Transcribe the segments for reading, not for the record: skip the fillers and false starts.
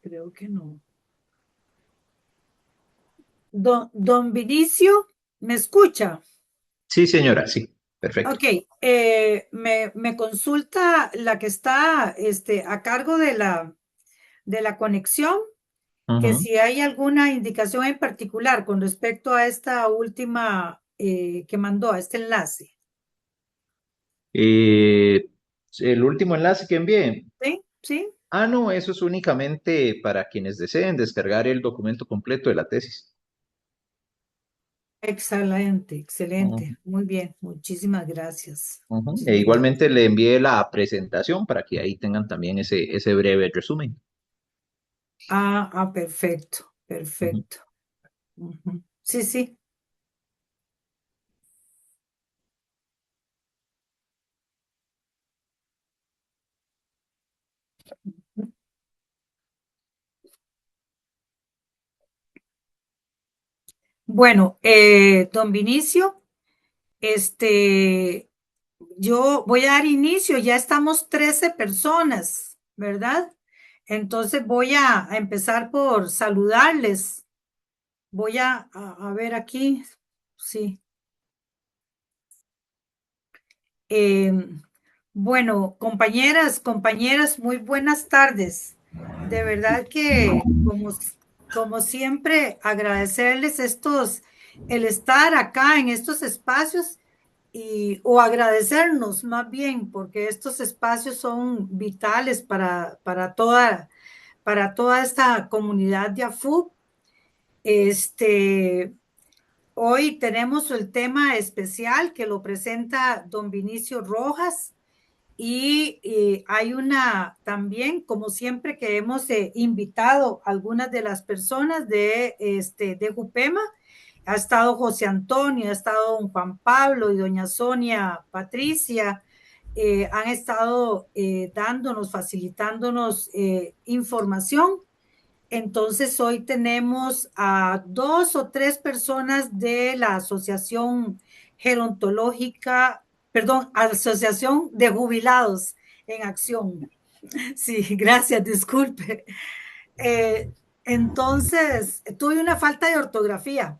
Creo que no. Don Vinicio, ¿me escucha? Sí, señora, sí, perfecto. Ok, me consulta la que está a cargo de la conexión, que Ujú. si hay alguna indicación en particular con respecto a esta última que mandó, a este enlace. Eh, el último enlace que envié. ¿Sí? ¿Sí? Ah, no, eso es únicamente para quienes deseen descargar el documento completo de la tesis. Excelente, Ujú, excelente. Muy bien, muchísimas gracias. ujú. E Muchísimas gracias. igualmente le envié la presentación para que ahí tengan también ese breve resumen. Perfecto, Ujú. perfecto. Ujú. Sí, sí. Bueno, don Vinicio, este, yo voy a dar inicio, ya estamos 13 personas, ¿verdad? Entonces voy a empezar por saludarles. Voy a ver aquí, sí. Eh, bueno, compañeras, muy buenas tardes. De verdad que, como siempre, agradecerles el estar acá en estos espacios o agradecernos más bien, porque estos espacios son vitales para toda esta comunidad de AFUP. Este, Hoy tenemos el tema especial que lo presenta don Vinicio Rojas y hay una también, como siempre, que hemos invitado a algunas de las personas de Jupema. Ha estado José Antonio, ha estado don Juan Pablo y doña Sonia Patricia. Han estado dándonos, facilitándonos información. Entonces hoy tenemos a 2 o 3 personas de la Asociación Gerontológica, perdón, Asociación de Jubilados en Acción. Sí, gracias, disculpe. Eh, entonces, tuve una falta de ortografía.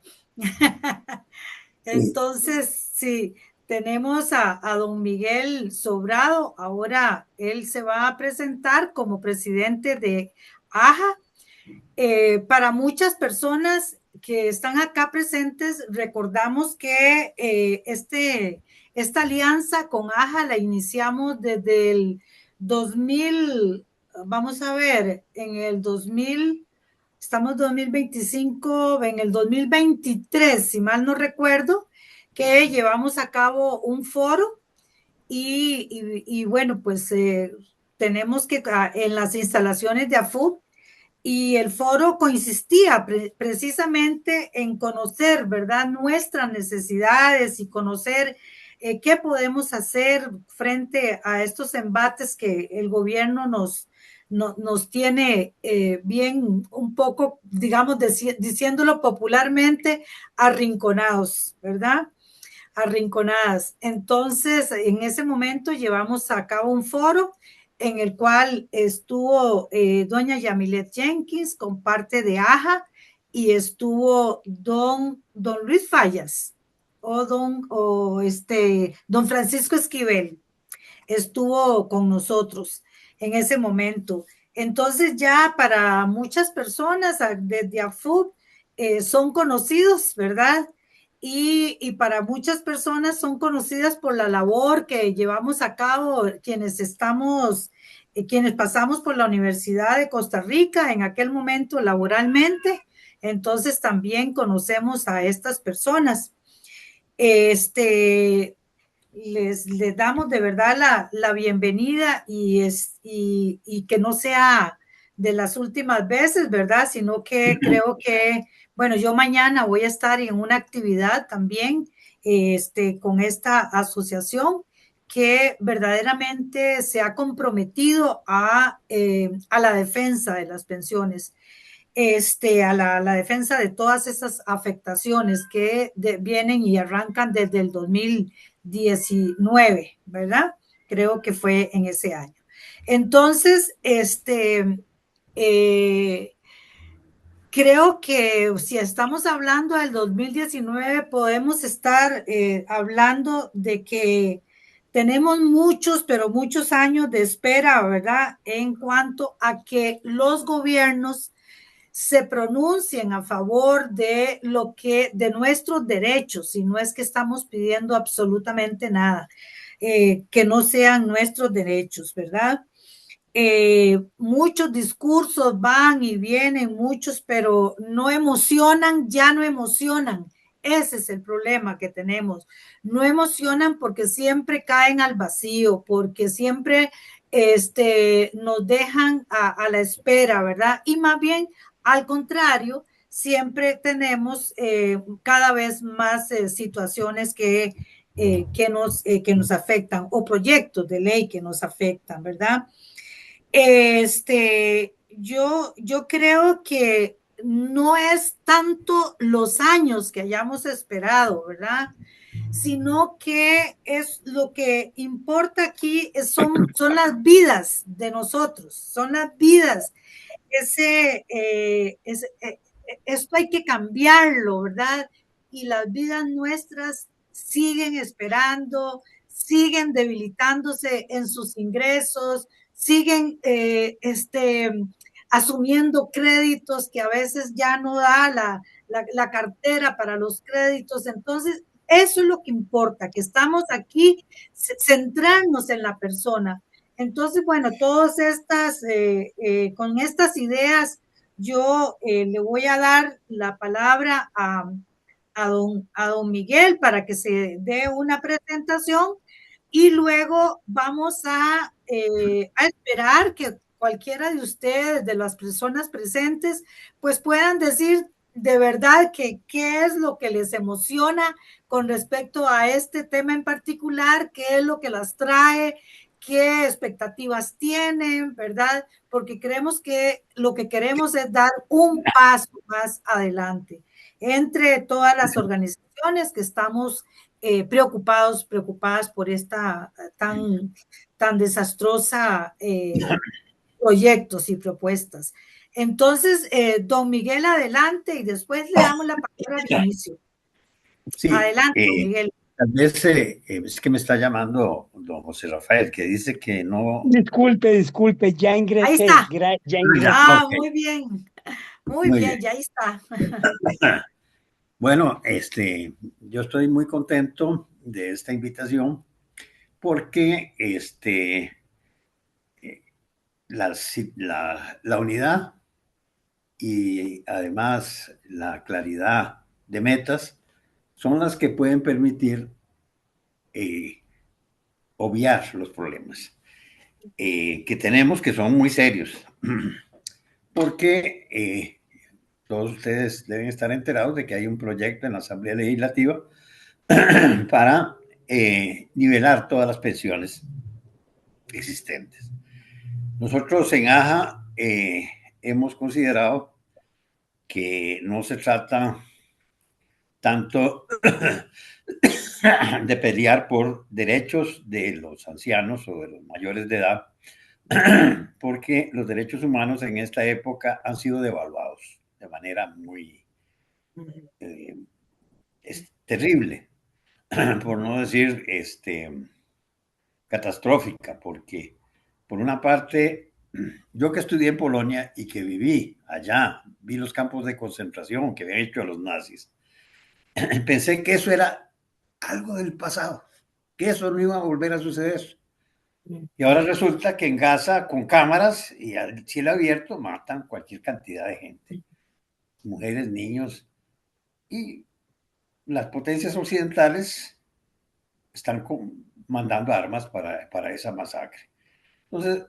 Entonces, sí, tenemos a don Miguel Sobrado. Ahora él se va a presentar como presidente de AJA. Para muchas personas que están acá presentes, recordamos que esta alianza con AJA la iniciamos desde el 2000, vamos a ver, en el 2000, estamos 2025, en el 2023, si mal no recuerdo, que llevamos a cabo un foro y bueno, pues tenemos que en las instalaciones de AFUP y el foro consistía precisamente en conocer, ¿verdad?, nuestras necesidades y conocer qué podemos hacer frente a estos embates que el gobierno nos tiene bien, un poco, digamos, diciéndolo popularmente, arrinconados, ¿verdad? Arrinconadas. Entonces, en ese momento llevamos a cabo un foro en el cual estuvo doña Yamilet Jenkins con parte de AJA y estuvo don Luis Fallas. don Francisco Esquivel estuvo con nosotros en ese momento. Entonces ya para muchas personas desde AFUB son conocidos, ¿verdad? Y para muchas personas son conocidas por la labor que llevamos a cabo quienes pasamos por la Universidad de Costa Rica en aquel momento laboralmente. Entonces también conocemos a estas personas. Les damos de verdad la bienvenida y que no sea de las últimas veces, ¿verdad? Sino que creo que, bueno, yo mañana voy a estar en una actividad también con esta asociación que verdaderamente se ha comprometido a la defensa de las pensiones. La defensa de todas esas afectaciones que vienen y arrancan desde el 2019, ¿verdad? Creo que fue en ese año. Entonces, creo que si estamos hablando del 2019, podemos estar hablando de que tenemos muchos, pero muchos años de espera, ¿verdad? En cuanto a que los gobiernos se pronuncien a favor de de nuestros derechos, y no es que estamos pidiendo absolutamente nada, que no sean nuestros derechos, ¿verdad? Muchos discursos van y vienen, muchos, pero no emocionan, ya no emocionan. Ese es el problema que tenemos. No emocionan porque siempre caen al vacío, porque siempre nos dejan a la espera, ¿verdad? Y más bien, al contrario, siempre tenemos cada vez más situaciones que nos afectan o proyectos de ley que nos afectan, ¿verdad? Yo creo que no es tanto los años que hayamos esperado, ¿verdad? Sino que es lo que importa aquí son las vidas de nosotros, son las vidas. Esto hay que cambiarlo, ¿verdad? Y las vidas nuestras siguen esperando, siguen debilitándose en sus ingresos, siguen asumiendo créditos que a veces ya no da la cartera para los créditos. Entonces, eso es lo que importa, que estamos aquí, centrarnos en la persona. Entonces, bueno, con estas ideas, yo le voy a dar la palabra a don Miguel para que se dé una presentación y luego vamos a esperar que cualquiera de ustedes, de las personas presentes, pues puedan decir de verdad qué es lo que les emociona con respecto a este tema en particular, qué es lo que las trae, qué expectativas tienen, ¿verdad? Porque creemos que lo que queremos es dar un paso más adelante entre todas las organizaciones que estamos preocupadas por esta tan desastrosa proyectos y propuestas. Entonces, don Miguel, adelante y después le damos la palabra a Dionisio. Sí, Adelante, don Miguel. tal vez es que me está llamando don José Rafael, que dice que no. Disculpe, ya Ahí ingresé, está. ya ingresé. Okay. Muy bien. Muy Muy bien, bien. ya está. Bueno, yo estoy muy contento de esta invitación porque la unidad y además la claridad de metas son las que pueden permitir obviar los problemas que tenemos, que son muy serios. Porque todos ustedes deben estar enterados de que hay un proyecto en la Asamblea Legislativa para nivelar todas las pensiones existentes. Nosotros en AJA hemos considerado que no se trata tanto de pelear por derechos de los ancianos o de los mayores de edad, porque los derechos humanos en esta época han sido devaluados de manera muy es terrible. por no decir catastrófica, porque por una parte, yo que estudié en Polonia y que viví allá, vi los campos de concentración que habían hecho a los nazis, pensé que eso era algo del pasado, que eso no iba a volver a suceder. Y ahora resulta que en Gaza, con cámaras y al cielo abierto, matan cualquier cantidad de gente, mujeres, niños, y las potencias occidentales están mandando armas para esa masacre. Entonces,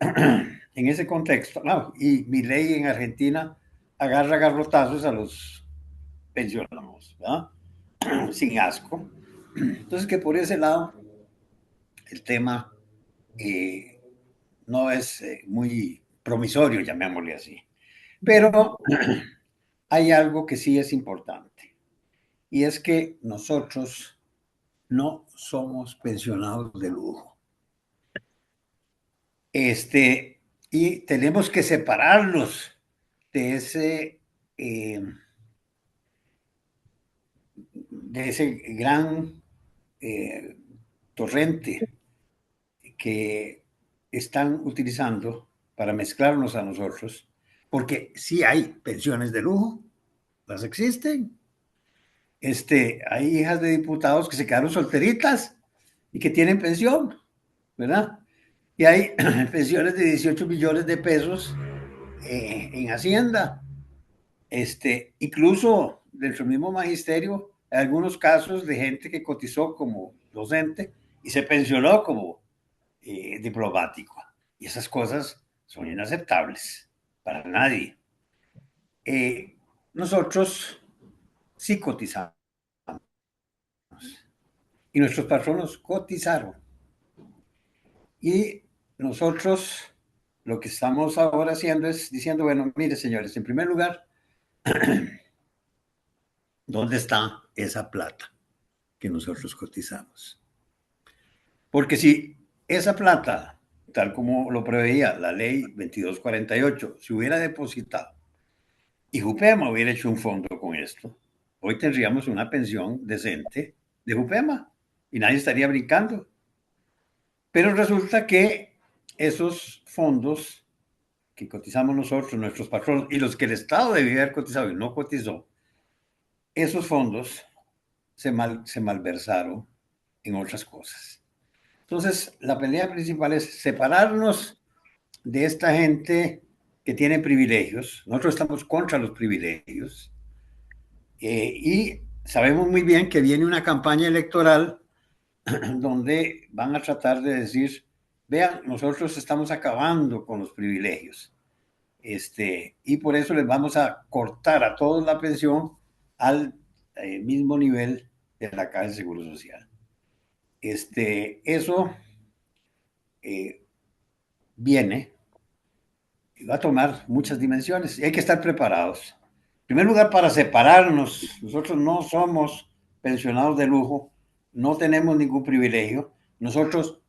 en ese contexto, y mi ley en Argentina agarra garrotazos a los pensionados, ¿verdad? Sin asco. Entonces, que por ese lado, el tema no es muy promisorio, llamémosle así. Pero hay algo que sí es importante, y es que nosotros no somos pensionados de lujo. Y tenemos que separarnos eh, de ese gran torrente que están utilizando para mezclarnos a nosotros, porque sí hay pensiones de lujo, las existen. Hay hijas de diputados que se quedaron solteritas y que tienen pensión, ¿verdad? Y hay pensiones de 18 millones de pesos en Hacienda. Incluso dentro del mismo magisterio, hay algunos casos de gente que cotizó como docente y se pensionó como diplomático. Y esas cosas son inaceptables para nadie. Nosotros sí cotizamos y nuestros patronos cotizaron. Y nosotros lo que estamos ahora haciendo es diciendo, bueno, mire señores, en primer lugar, ¿dónde está esa plata que nosotros cotizamos? Porque si esa plata, tal como lo preveía la ley 2248, se hubiera depositado y Jupema hubiera hecho un fondo con esto, hoy tendríamos una pensión decente de Jupema y nadie estaría brincando. Pero resulta que esos fondos que cotizamos nosotros, nuestros patronos, y los que el Estado debía haber cotizado y no cotizó, esos fondos se malversaron en otras cosas. Entonces, la pelea principal es separarnos de esta gente que tiene privilegios. Nosotros estamos contra los privilegios y sabemos muy bien que viene una campaña electoral donde van a tratar de decir, vean, nosotros estamos acabando con los privilegios. Y por eso les vamos a cortar a todos la pensión al mismo nivel de la Caja de Seguro Social. Eso viene y va a tomar muchas dimensiones y hay que estar preparados. En primer lugar, para separarnos. Nosotros no somos pensionados de lujo, no tenemos ningún privilegio. Nosotros,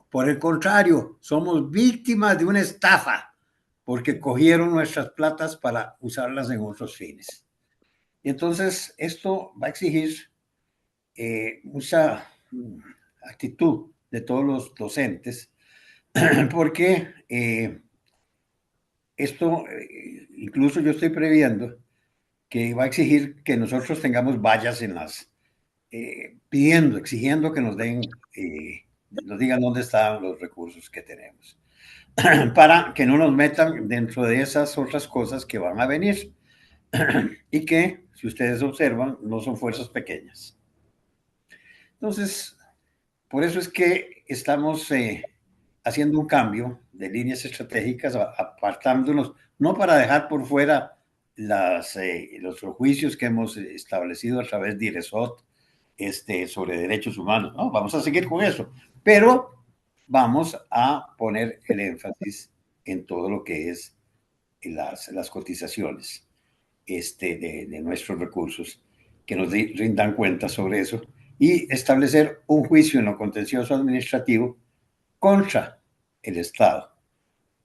por el contrario, somos víctimas de una estafa porque cogieron nuestras platas para usarlas en otros fines. Y entonces esto va a exigir mucha actitud de todos los docentes, porque esto, incluso yo estoy previendo que va a exigir que nosotros tengamos vallas en las, exigiendo que nos den, nos digan dónde están los recursos que tenemos, para que no nos metan dentro de esas otras cosas que van a venir y que, si ustedes observan, no son fuerzas pequeñas. Entonces, por eso es que estamos haciendo un cambio de líneas estratégicas, apartándonos, no para dejar por fuera los juicios que hemos establecido a través de IRESOT sobre derechos humanos, ¿no? Vamos a seguir con eso, pero vamos a poner el énfasis en todo lo que es las cotizaciones de nuestros recursos, que nos rindan cuenta sobre eso y establecer un juicio en lo contencioso administrativo contra el Estado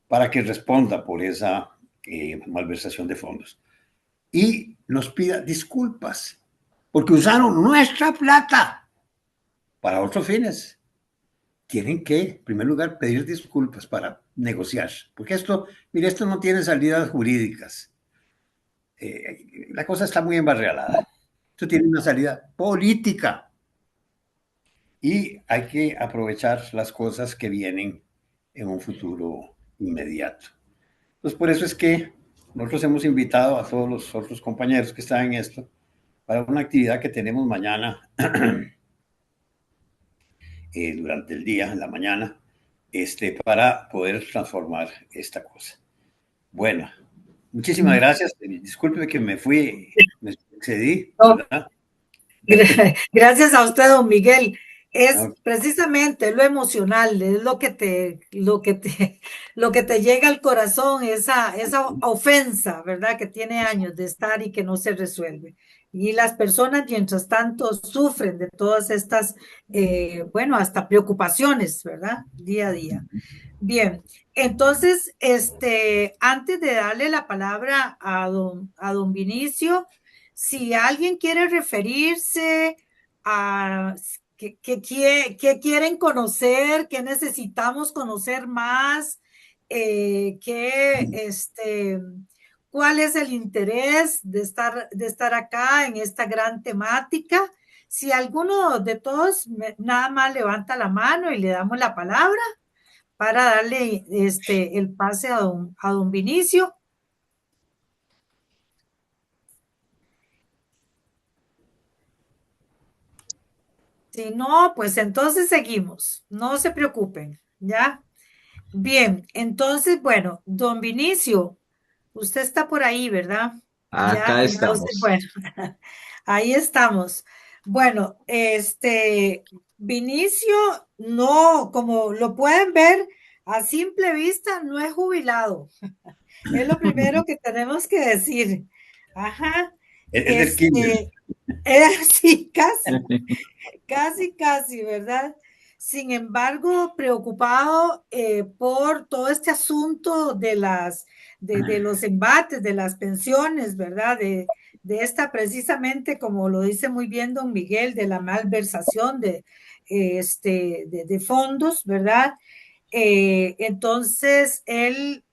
para que responda por esa malversación de fondos y nos pida disculpas porque usaron nuestra plata para otros fines. Tienen que, en primer lugar, pedir disculpas para negociar, porque esto, mire, esto no tiene salidas jurídicas. La cosa está muy embarreada. Esto tiene una salida política y hay que aprovechar las cosas que vienen en un futuro inmediato. Entonces, por eso es que nosotros hemos invitado a todos los otros compañeros que están en esto para una actividad que tenemos mañana durante el día, en la mañana, para poder transformar esta cosa. Bueno, muchísimas gracias. Disculpe que me excedí, ¿verdad? Gracias a usted, don Miguel. Es No, precisamente lo emocional, es lo que te llega al corazón, esa ofensa, ¿verdad? Que tiene años de estar y que no se resuelve. Y las personas, mientras tanto, sufren de todas estas, bueno, hasta preocupaciones, ¿verdad? Día a día. Bien, entonces, antes de darle la palabra a don Vinicio, si alguien quiere referirse a que quieren conocer, que necesitamos conocer más, cuál es el interés de estar acá en esta gran temática. Si alguno de todos nada más levanta la mano y le damos la palabra para darle el pase a don Vinicio. Si no, pues entonces seguimos. No se preocupen, ¿ya? Bien, entonces, bueno, don Vinicio, usted está por ahí, ¿verdad? Acá Ya usted, estamos. bueno, ahí estamos. Bueno, Vinicio, no, como lo pueden ver a simple vista, no es jubilado. Es lo primero que tenemos que decir. Ajá. es del kinder. Sí, casi, ¿verdad? Sin embargo, preocupado por todo este asunto de los embates, de las pensiones, ¿verdad? De esta precisamente, como lo dice muy bien don Miguel, de la malversación de fondos, ¿verdad? Entonces, él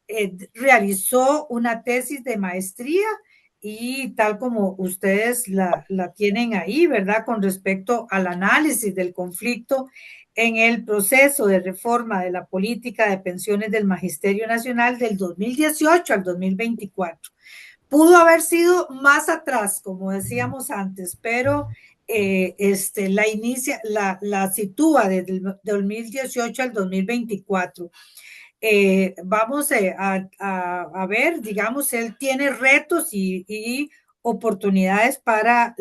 realizó una tesis de maestría y tal como ustedes la tienen ahí, ¿verdad? Con respecto al análisis del conflicto en el proceso de reforma de la política de pensiones del Magisterio Nacional del 2018 al 2024. Pudo haber sido más atrás, como decíamos antes, pero la sitúa desde el 2018 al 2024. Vamos a ver, digamos, él tiene retos y oportunidades para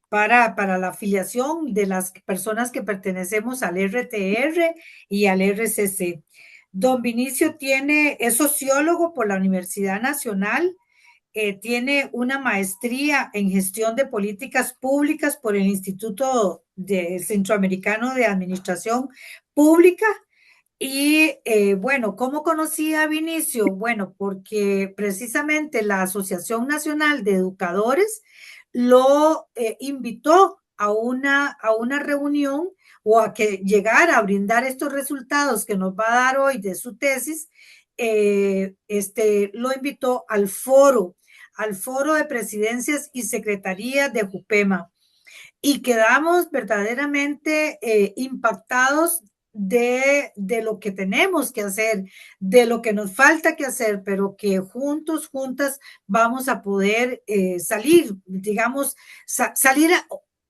para la afiliación de las personas que pertenecemos al RTR y al RCC. Don Vinicio es sociólogo por la Universidad Nacional, tiene una maestría en gestión de políticas públicas por el Instituto Centroamericano de Administración Pública. Y bueno, ¿cómo conocí a Vinicio? Bueno, porque precisamente la Asociación Nacional de Educadores lo invitó a una reunión o a que llegara a brindar estos resultados que nos va a dar hoy de su tesis. Lo invitó al foro de presidencias y secretarías de JUPEMA, y quedamos verdaderamente impactados de lo que tenemos que hacer, de lo que nos falta que hacer, pero que juntas vamos a poder salir, digamos, salir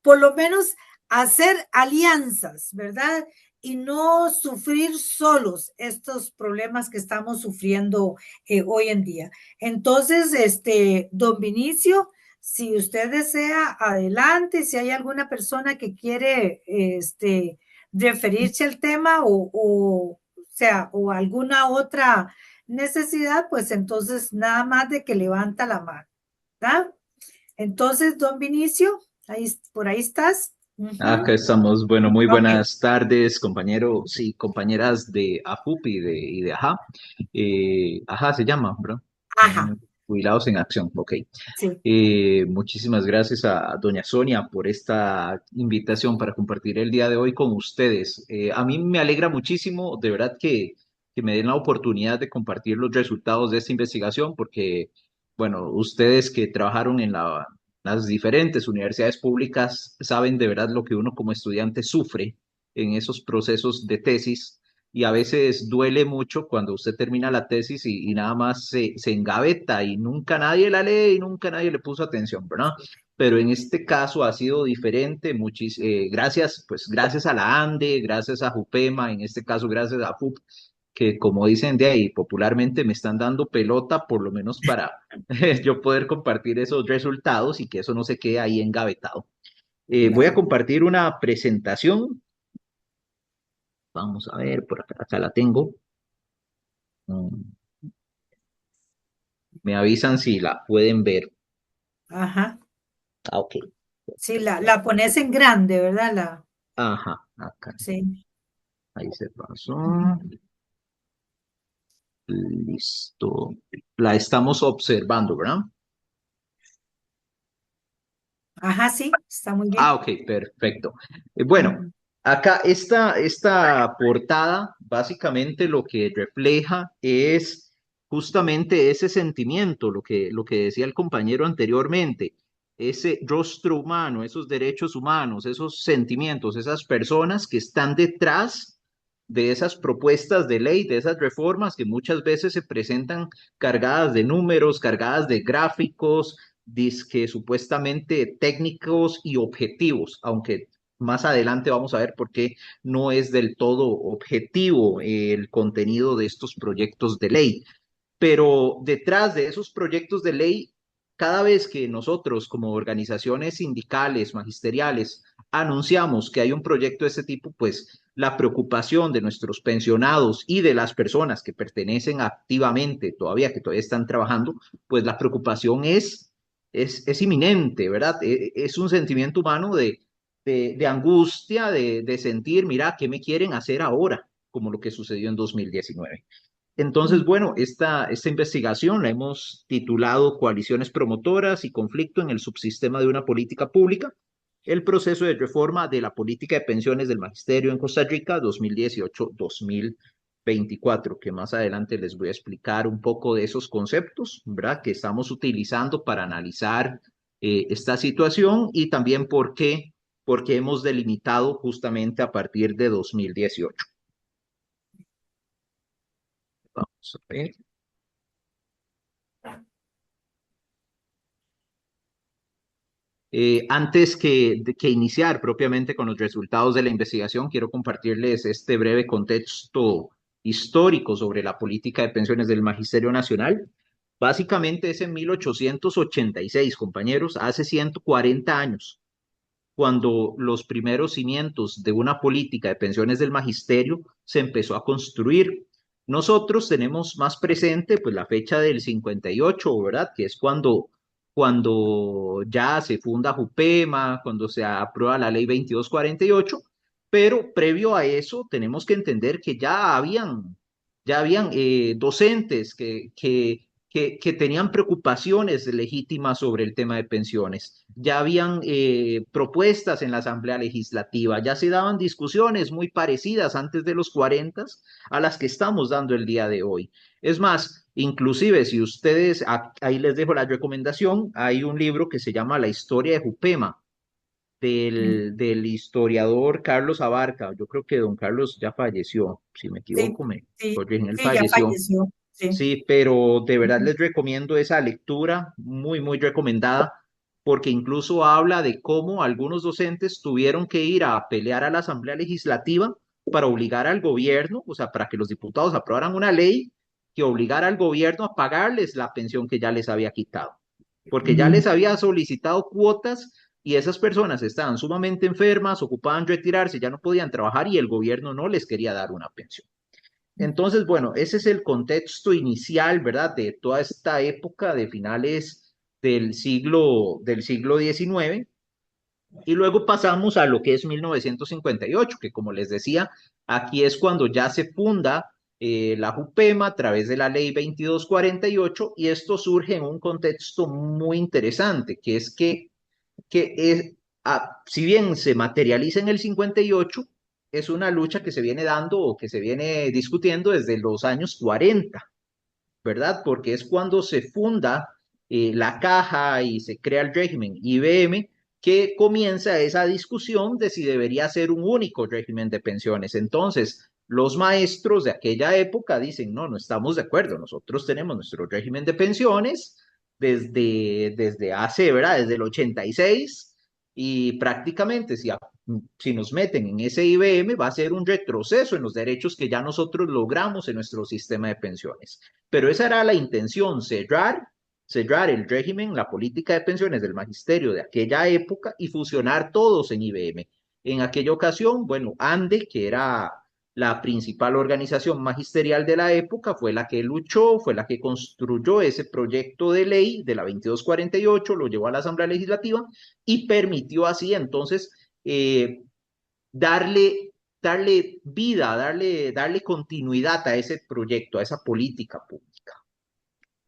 por lo menos a hacer alianzas, ¿verdad? Y no sufrir solos estos problemas que estamos sufriendo hoy en día. Entonces, don Vinicio, si usted desea, adelante. Si hay alguna persona que quiere referirse al tema o sea, o alguna otra necesidad, pues entonces nada más de que levanta la mano, ¿verdad? Entonces, don Vinicio, por ahí estás. Acá estamos. Bueno, muy Ok. buenas tardes, compañeros y compañeras de AFUP y de AJA. AJA se llama, bro. Ajá. Jubilados en Acción, ok. Sí. Muchísimas gracias a doña Sonia por esta invitación para compartir el día de hoy con ustedes. A mí me alegra muchísimo, de verdad, que me den la oportunidad de compartir los resultados de esta investigación, porque, bueno, ustedes que trabajaron en las diferentes universidades públicas saben de verdad lo que uno como estudiante sufre en esos procesos de tesis y a veces duele mucho cuando usted termina la tesis y nada más se engaveta y nunca nadie la lee y nunca nadie le puso atención, ¿verdad? Pero en este caso ha sido diferente, gracias, pues gracias a la ANDE, gracias a JUPEMA, en este caso gracias a FUP, que como dicen de ahí popularmente me están dando pelota por lo menos para yo poder compartir esos resultados y que eso no se quede ahí engavetado. Voy a Claro. compartir una presentación. Vamos a ver, por acá la tengo. Mm, Me avisan si la pueden ver. Ajá. Ah, ok. Sí, la pones en grande, ¿verdad? Ajá, acá. Sí. Ahí se pasó. Ujú. Listo. La estamos observando, ¿verdad? Ajá, sí, está muy Ah, bien. ok, perfecto. Bueno, Ujú. acá esta portada básicamente lo que refleja es justamente ese sentimiento, lo que decía el compañero anteriormente, ese rostro humano, esos derechos humanos, esos sentimientos, esas personas que están detrás de esas propuestas de ley, de esas reformas que muchas veces se presentan cargadas de números, cargadas de gráficos, dizque supuestamente técnicos y objetivos, aunque más adelante vamos a ver por qué no es del todo objetivo el contenido de estos proyectos de ley. Pero detrás de esos proyectos de ley, cada vez que nosotros como organizaciones sindicales, magisteriales, anunciamos que hay un proyecto de este tipo, pues la preocupación de nuestros pensionados y de las personas que pertenecen activamente, que todavía están trabajando, pues la preocupación es inminente, ¿verdad? Es un sentimiento humano de angustia, de sentir, mira, ¿qué me quieren hacer ahora? Como lo que sucedió en 2019. Entonces, Ujú. bueno, esta investigación la hemos titulado Coaliciones Promotoras y Conflicto en el Subsistema de una Política Pública, el proceso de reforma de la política de pensiones del magisterio en Costa Rica 2018-2024, que más adelante les voy a explicar un poco de esos conceptos, ¿verdad? Que estamos utilizando para analizar esta situación y también por qué hemos delimitado justamente a partir de 2018. Vamos a ver. Antes que iniciar propiamente con los resultados de la investigación, quiero compartirles este breve contexto histórico sobre la política de pensiones del Magisterio Nacional. Básicamente es en 1886, compañeros, hace 140 años, cuando los primeros cimientos de una política de pensiones del magisterio se empezó a construir. Nosotros tenemos más presente pues la fecha del 58, ¿verdad? Que es cuando ya se funda JUPEMA, cuando se aprueba la ley 2248, pero previo a eso tenemos que entender que ya habían docentes que tenían preocupaciones legítimas sobre el tema de pensiones. Ya habían propuestas en la Asamblea Legislativa, ya se daban discusiones muy parecidas antes de los 40 a las que estamos dando el día de hoy. Es más, inclusive si ustedes, ahí les dejo la recomendación, hay un libro que se llama La historia de Jupema, del historiador Carlos Abarca. Yo creo que don Carlos ya falleció, si me Sí, equivoco, me sí, corrigen, él sí, ya falleció. falleció. Sí. Sí, pero de verdad Ujú. les recomiendo esa lectura, muy, muy recomendada, porque incluso habla de cómo algunos docentes tuvieron que ir a pelear a la Asamblea Legislativa para obligar al gobierno, o sea, para que los diputados aprobaran una ley que obligara al gobierno a pagarles la pensión que ya les había quitado, porque ya Ujú. les había solicitado cuotas y esas personas estaban sumamente enfermas, ocupaban retirarse, ya no podían trabajar y el gobierno no les quería dar una pensión. Entonces, bueno, ese es el contexto inicial, ¿verdad? De toda esta época de finales del siglo XIX. Y luego pasamos a lo que es 1958, que como les decía, aquí es cuando ya se funda la JUPEMA a través de la ley 2248, y esto surge en un contexto muy interesante, que es que si bien se materializa en el 58, es una lucha que se viene dando o que se viene discutiendo desde los años 40, ¿verdad? Porque es cuando se funda la caja y se crea el régimen IBM, que comienza esa discusión de si debería ser un único régimen de pensiones. Entonces, los maestros de aquella época dicen, no, no estamos de acuerdo, nosotros tenemos nuestro régimen de pensiones desde hace, ¿verdad? Desde el 86, y prácticamente si nos meten en ese IBM va a ser un retroceso en los derechos que ya nosotros logramos en nuestro sistema de pensiones. Pero esa era la intención, cerrar el régimen, la política de pensiones del magisterio de aquella época y fusionar todos en IBM. En aquella ocasión, bueno, ANDE, que era la principal organización magisterial de la época, fue la que luchó, fue la que construyó ese proyecto de ley de la 2248, lo llevó a la Asamblea Legislativa y permitió así entonces darle vida, darle continuidad a ese proyecto, a esa política pública.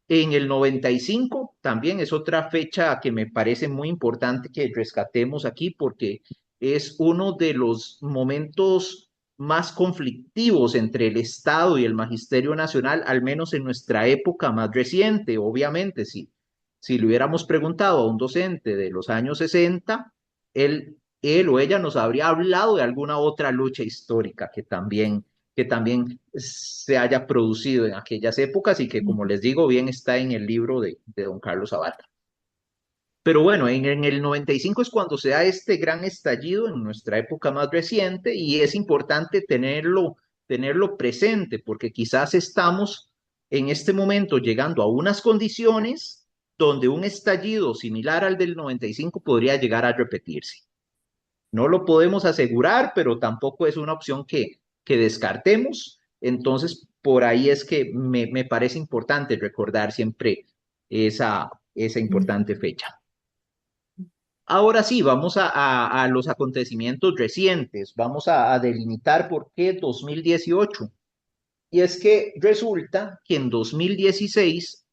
En el 95 también es otra fecha que me parece muy importante que rescatemos aquí, porque es uno de los momentos más conflictivos entre el Estado y el Magisterio Nacional, al menos en nuestra época más reciente. Obviamente, si le hubiéramos preguntado a un docente de los años 60, él o ella nos habría hablado de alguna otra lucha histórica que también se haya producido en aquellas épocas y que, como les digo, bien está en el libro de don Carlos Abad. Pero bueno, en el 95 es cuando se da este gran estallido en nuestra época más reciente, y es importante tenerlo presente, porque quizás estamos en este momento llegando a unas condiciones donde un estallido similar al del 95 podría llegar a repetirse. No lo podemos asegurar, pero tampoco es una opción que descartemos. Entonces, por ahí es que me parece importante recordar siempre esa importante fecha. Ahora sí, vamos a los acontecimientos recientes. Vamos a delimitar por qué 2018. Y es que resulta que en 2016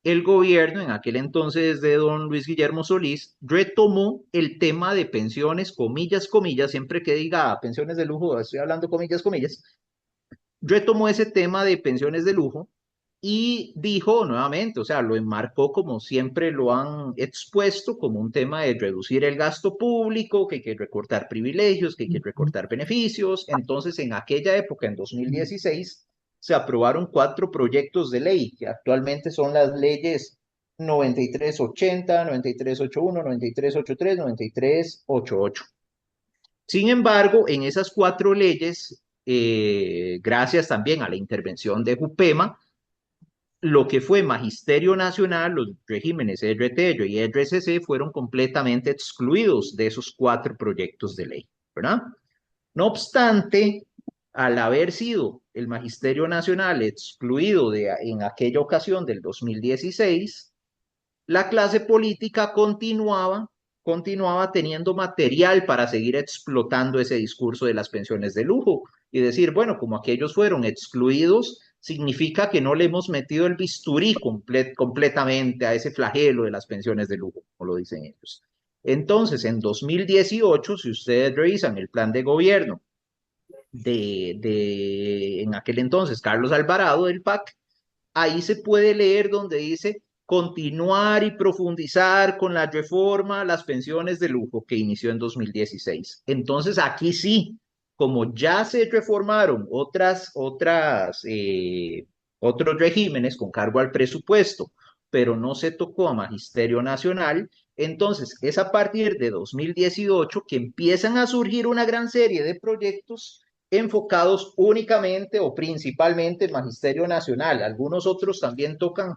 el gobierno, en aquel entonces de don Luis Guillermo Solís, retomó el tema de pensiones, comillas, comillas, siempre que diga pensiones de lujo, estoy hablando comillas, comillas, retomó ese tema de pensiones de lujo y dijo nuevamente, o sea, lo enmarcó como siempre lo han expuesto, como un tema de reducir el gasto público, que hay que recortar privilegios, que hay que recortar beneficios. Entonces, en aquella época, en 2016, se aprobaron 4 proyectos de ley, que actualmente son las leyes 9380, 9381, 9383, 9388. Sin embargo, en esas 4 leyes, gracias también a la intervención de JUPEMA, lo que fue Magisterio Nacional, los regímenes RTR y RCC fueron completamente excluidos de esos 4 proyectos de ley, ¿verdad? No obstante, al haber sido el Magisterio Nacional excluido en aquella ocasión del 2016, la clase política continuaba teniendo material para seguir explotando ese discurso de las pensiones de lujo y decir, bueno, como aquellos fueron excluidos, significa que no le hemos metido el bisturí completamente a ese flagelo de las pensiones de lujo, como lo dicen ellos. Entonces, en 2018, si ustedes revisan el plan de gobierno en aquel entonces, Carlos Alvarado del PAC, ahí se puede leer donde dice continuar y profundizar con la reforma a las pensiones de lujo que inició en 2016. Entonces, aquí sí, como ya se reformaron otros regímenes con cargo al presupuesto, pero no se tocó a Magisterio Nacional, entonces es a partir de 2018 que empiezan a surgir una gran serie de proyectos enfocados únicamente o principalmente en Magisterio Nacional. Algunos otros también tocan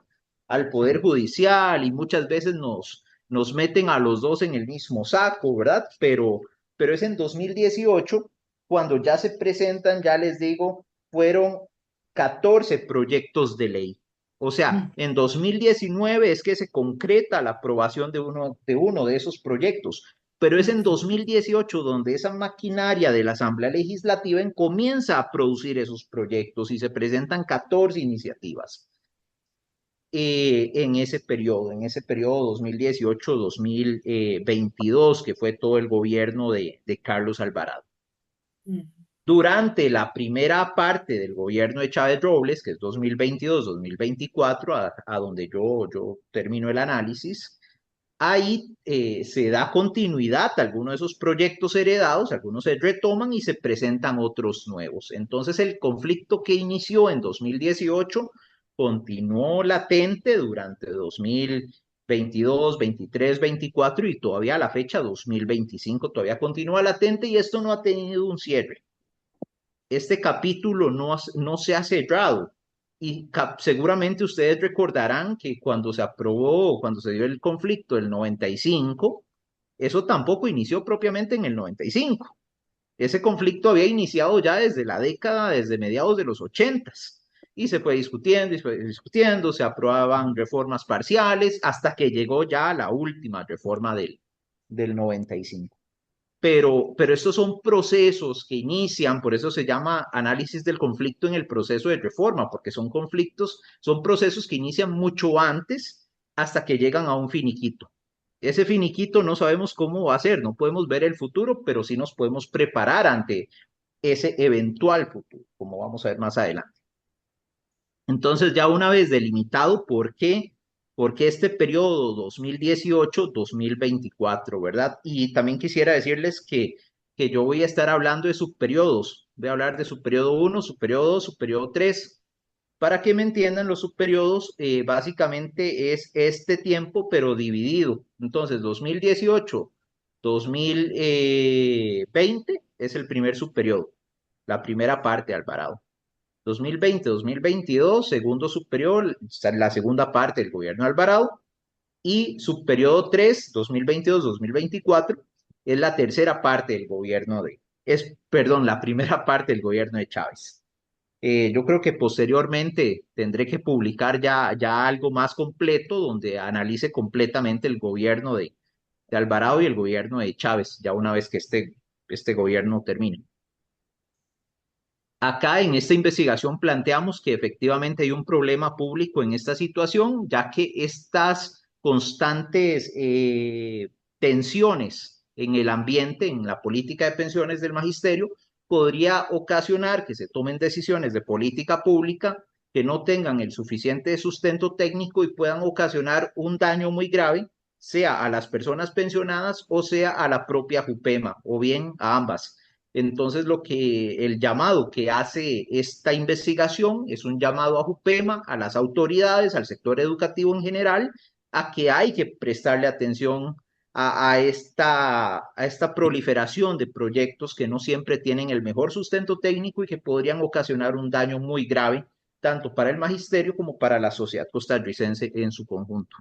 al Poder Judicial y muchas veces nos meten a los dos en el mismo saco, ¿verdad? Pero es en 2018 cuando ya se presentan, ya les digo, fueron 14 proyectos de ley. O sea, en 2019 es que se concreta la aprobación de uno de esos proyectos. pero es en 2018 donde esa maquinaria de la Asamblea Legislativa comienza a producir esos proyectos y se presentan 14 iniciativas en ese periodo 2018-2022, que fue todo el gobierno de Carlos Alvarado. Durante la primera parte del gobierno de Chávez Robles, que es 2022-2024, a donde yo termino el análisis, ahí se da continuidad a algunos de esos proyectos heredados, algunos se retoman y se presentan otros nuevos. Entonces el conflicto que inició en 2018 continuó latente durante 2022, 23, 24 y todavía a la fecha 2025 todavía continúa latente y esto no ha tenido un cierre. Este capítulo no se ha cerrado. Y seguramente ustedes recordarán que cuando se aprobó, cuando se dio el conflicto del 95, eso tampoco inició propiamente en el 95. Ese conflicto había iniciado ya desde la década, desde mediados de los 80s. Y se fue discutiendo, se aprobaban reformas parciales, hasta que llegó ya la última reforma del 95. Pero estos son procesos que inician, por eso se llama análisis del conflicto en el proceso de reforma, porque son conflictos, son procesos que inician mucho antes hasta que llegan a un finiquito. Ese finiquito no sabemos cómo va a ser, no podemos ver el futuro, pero sí nos podemos preparar ante ese eventual futuro, como vamos a ver más adelante. Entonces, ya una vez delimitado, ¿por qué? Porque este periodo 2018-2024, ¿verdad? Y también quisiera decirles que yo voy a estar hablando de subperiodos. Voy a hablar de subperiodo 1, subperiodo 2, subperiodo 3. Para que me entiendan, los subperiodos básicamente es este tiempo, pero dividido. Entonces, 2018-2020 es el primer subperiodo, la primera parte, Alvarado. 2020-2022, segundo superior, la segunda parte del gobierno de Alvarado, y subperiodo 3, 2022-2024, es la tercera parte del gobierno la primera parte del gobierno de Chávez. Yo creo que posteriormente tendré que publicar ya algo más completo donde analice completamente el gobierno de Alvarado y el gobierno de Chávez, ya una vez que este gobierno termine. Acá en esta investigación planteamos que efectivamente hay un problema público en esta situación, ya que estas constantes tensiones en el ambiente, en la política de pensiones del magisterio, podría ocasionar que se tomen decisiones de política pública que no tengan el suficiente sustento técnico y puedan ocasionar un daño muy grave, sea a las personas pensionadas o sea a la propia JUPEMA, o bien a ambas. Entonces, el llamado que hace esta investigación es un llamado a JUPEMA, a las autoridades, al sector educativo en general, a que hay que prestarle atención a esta proliferación de proyectos que no siempre tienen el mejor sustento técnico y que podrían ocasionar un daño muy grave, tanto para el magisterio como para la sociedad costarricense en su conjunto.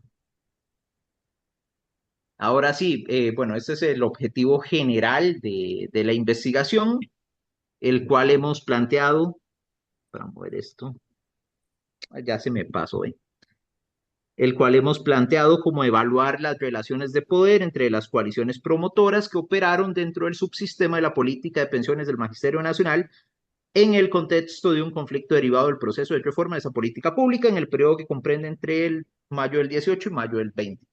Ahora sí, bueno, este es el objetivo general de la investigación, el cual hemos planteado, para mover esto, ya se me pasó, el cual hemos planteado como evaluar las relaciones de poder entre las coaliciones promotoras que operaron dentro del subsistema de la política de pensiones del Magisterio Nacional en el contexto de un conflicto derivado del proceso de reforma de esa política pública en el periodo que comprende entre el mayo del 18 y mayo del 20.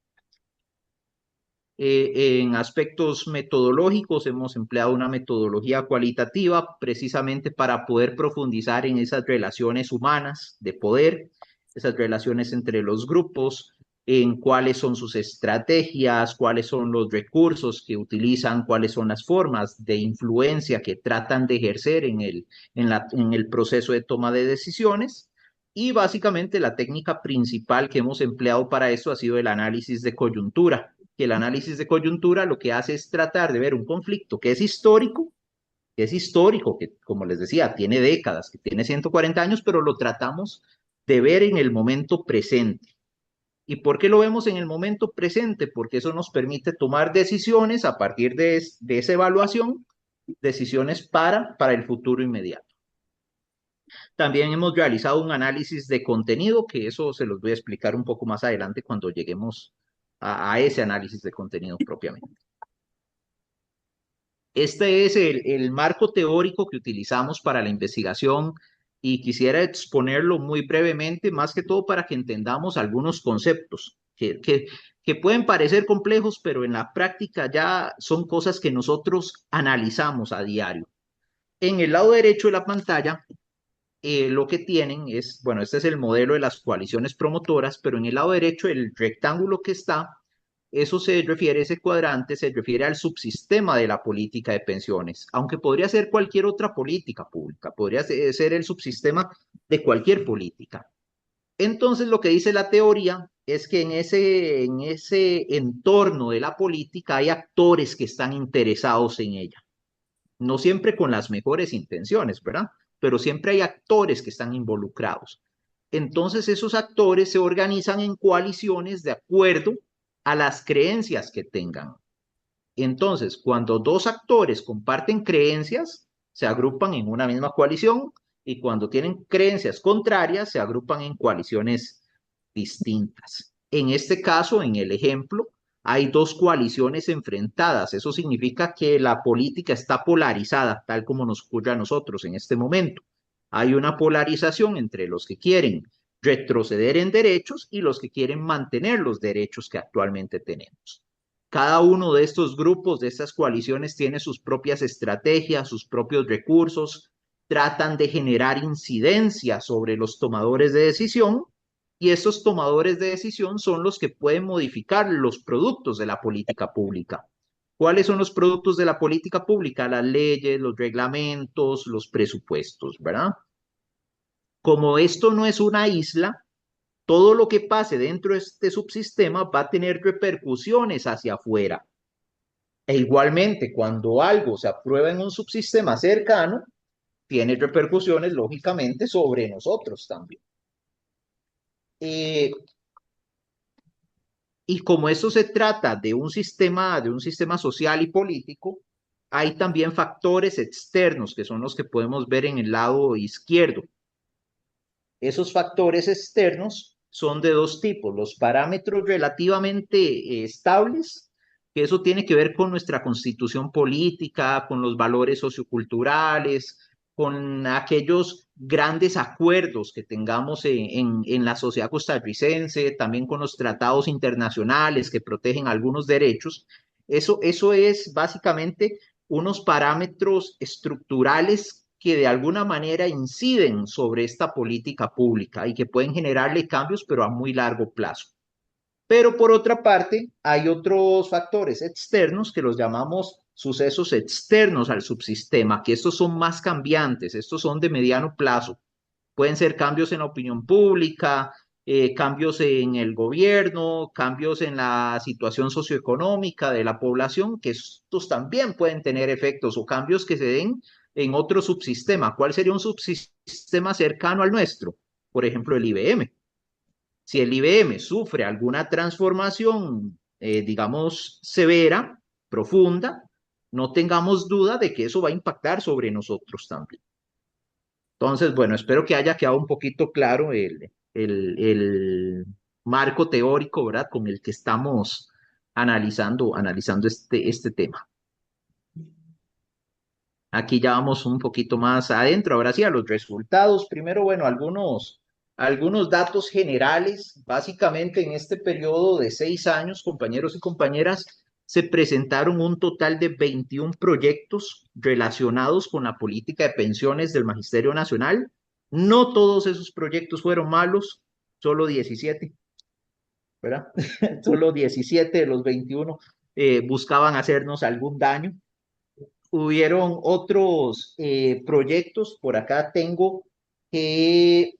En aspectos metodológicos hemos empleado una metodología cualitativa precisamente para poder profundizar en esas relaciones humanas de poder, esas relaciones entre los grupos, en cuáles son sus estrategias, cuáles son los recursos que utilizan, cuáles son las formas de influencia que tratan de ejercer en el proceso de toma de decisiones. Y básicamente la técnica principal que hemos empleado para eso ha sido el análisis de coyuntura, que el análisis de coyuntura lo que hace es tratar de ver un conflicto que es histórico, que como les decía, tiene décadas, que tiene 140 años, pero lo tratamos de ver en el momento presente. ¿Y por qué lo vemos en el momento presente? Porque eso nos permite tomar decisiones a partir de esa evaluación, decisiones para el futuro inmediato. También hemos realizado un análisis de contenido, que eso se los voy a explicar un poco más adelante cuando lleguemos a ese análisis de contenido propiamente. Este es el marco teórico que utilizamos para la investigación y quisiera exponerlo muy brevemente, más que todo para que entendamos algunos conceptos que pueden parecer complejos, pero en la práctica ya son cosas que nosotros analizamos a diario. En el lado derecho de la pantalla, lo que tienen es, bueno, este es el modelo de las coaliciones promotoras, pero en el lado derecho, el rectángulo que está, eso se refiere, ese cuadrante se refiere al subsistema de la política de pensiones, aunque podría ser cualquier otra política pública, podría ser el subsistema de cualquier política. Entonces, lo que dice la teoría es que en ese entorno de la política hay actores que están interesados en ella, no siempre con las mejores intenciones, ¿verdad? Pero siempre hay actores que están involucrados. Entonces esos actores se organizan en coaliciones de acuerdo a las creencias que tengan. Entonces, cuando dos actores comparten creencias, se agrupan en una misma coalición y cuando tienen creencias contrarias, se agrupan en coaliciones distintas. En este caso, en el ejemplo, hay dos coaliciones enfrentadas. Eso significa que la política está polarizada, tal como nos ocurre a nosotros en este momento. Hay una polarización entre los que quieren retroceder en derechos y los que quieren mantener los derechos que actualmente tenemos. Cada uno de estos grupos, de estas coaliciones, tiene sus propias estrategias, sus propios recursos, tratan de generar incidencia sobre los tomadores de decisión y estos tomadores de decisión son los que pueden modificar los productos de la política pública. ¿Cuáles son los productos de la política pública? Las leyes, los reglamentos, los presupuestos, ¿verdad? Como esto no es una isla, todo lo que pase dentro de este subsistema va a tener repercusiones hacia afuera. E igualmente, cuando algo se aprueba en un subsistema cercano, tiene repercusiones, lógicamente, sobre nosotros también. Y como eso se trata de un sistema social y político, hay también factores externos, que son los que podemos ver en el lado izquierdo. Esos factores externos son de dos tipos, los parámetros relativamente estables, que eso tiene que ver con nuestra constitución política, con los valores socioculturales, con aquellos grandes acuerdos que tengamos en la sociedad costarricense, también con los tratados internacionales que protegen algunos derechos. Eso es básicamente unos parámetros estructurales que de alguna manera inciden sobre esta política pública y que pueden generarle cambios, pero a muy largo plazo. Pero por otra parte, hay otros factores externos que los llamamos sucesos externos al subsistema, que estos son más cambiantes, estos son de mediano plazo. Pueden ser cambios en la opinión pública, cambios en el gobierno, cambios en la situación socioeconómica de la población, que estos también pueden tener efectos o cambios que se den en otro subsistema. ¿Cuál sería un subsistema cercano al nuestro? Por ejemplo, el IBM. Si el IBM sufre alguna transformación, digamos, severa, profunda, no tengamos duda de que eso va a impactar sobre nosotros también. Entonces, bueno, espero que haya quedado un poquito claro el marco teórico, ¿verdad? Con el que estamos analizando este tema. Aquí ya vamos un poquito más adentro. Ahora sí, a los resultados. Primero, bueno, algunos datos generales. Básicamente, en este periodo de 6 años, compañeros y compañeras, se presentaron un total de 21 proyectos relacionados con la política de pensiones del Magisterio Nacional. No todos esos proyectos fueron malos, solo 17, ¿verdad? Solo 17 de los 21 buscaban hacernos algún daño. Hubieron otros proyectos, por acá tengo que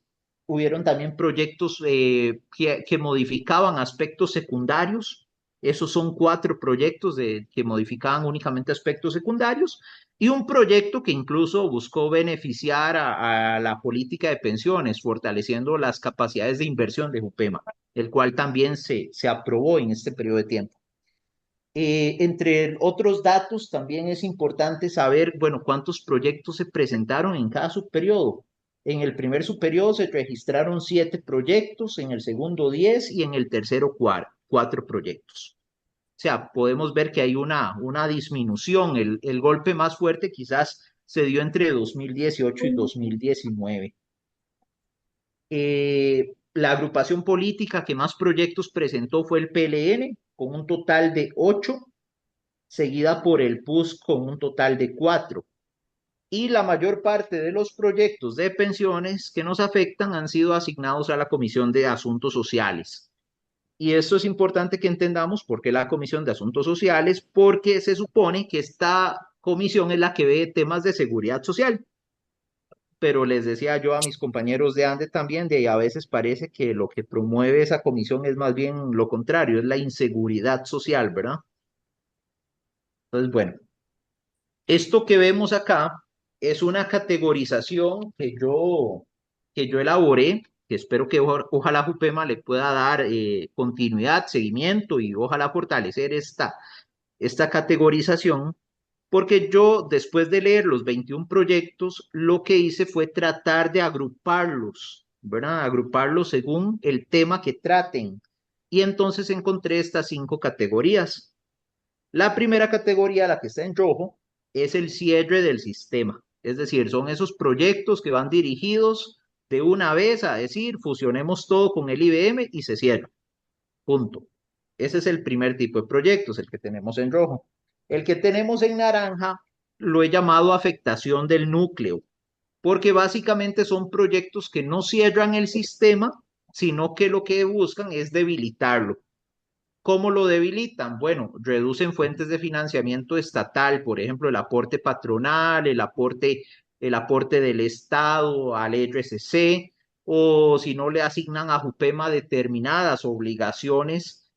hubieron también proyectos que modificaban aspectos secundarios. Esos son 4 proyectos que modificaban únicamente aspectos secundarios y un proyecto que incluso buscó beneficiar a la política de pensiones, fortaleciendo las capacidades de inversión de Jupema, el cual también se aprobó en este periodo de tiempo. Entre otros datos, también es importante saber, bueno, cuántos proyectos se presentaron en cada subperiodo. En el primer subperiodo se registraron 7 proyectos, en el segundo 10 y en el tercero 4 proyectos. sea, podemos ver que hay una disminución. El golpe más fuerte quizás se dio entre 2018 y 2019. La agrupación política que más proyectos presentó fue el PLN, con un total de 8, seguida por el PUS con un total de 4. Y la mayor parte de los proyectos de pensiones que nos afectan han sido asignados a la Comisión de Asuntos Sociales. Y esto es importante que entendamos por qué la Comisión de Asuntos Sociales, porque se supone que esta comisión es la que ve temas de seguridad social. Pero les decía yo a mis compañeros de ANDE también, de ahí a veces parece que lo que promueve esa comisión es más bien lo contrario, es la inseguridad social, ¿verdad? Entonces, bueno, esto que vemos acá es una categorización que yo elaboré, que espero que ojalá Jupema le pueda dar continuidad, seguimiento y ojalá fortalecer esta categorización, porque yo después de leer los 21 proyectos, lo que hice fue tratar de agruparlos, ¿verdad? Agruparlos según el tema que traten. Y entonces encontré estas 5 categorías. La primera categoría, la que está en rojo, es el cierre del sistema. Es decir, son esos proyectos que van dirigidos de una vez a decir, fusionemos todo con el IBM y se cierra. Punto. Ese es el primer tipo de proyectos, el que tenemos en rojo. El que tenemos en naranja lo he llamado afectación del núcleo, porque básicamente son proyectos que no cierran el sistema, sino que lo que buscan es debilitarlo. ¿Cómo lo debilitan? Bueno, reducen fuentes de financiamiento estatal, por ejemplo, el aporte patronal, el aporte del Estado al RSC, o si no le asignan a Jupema determinadas obligaciones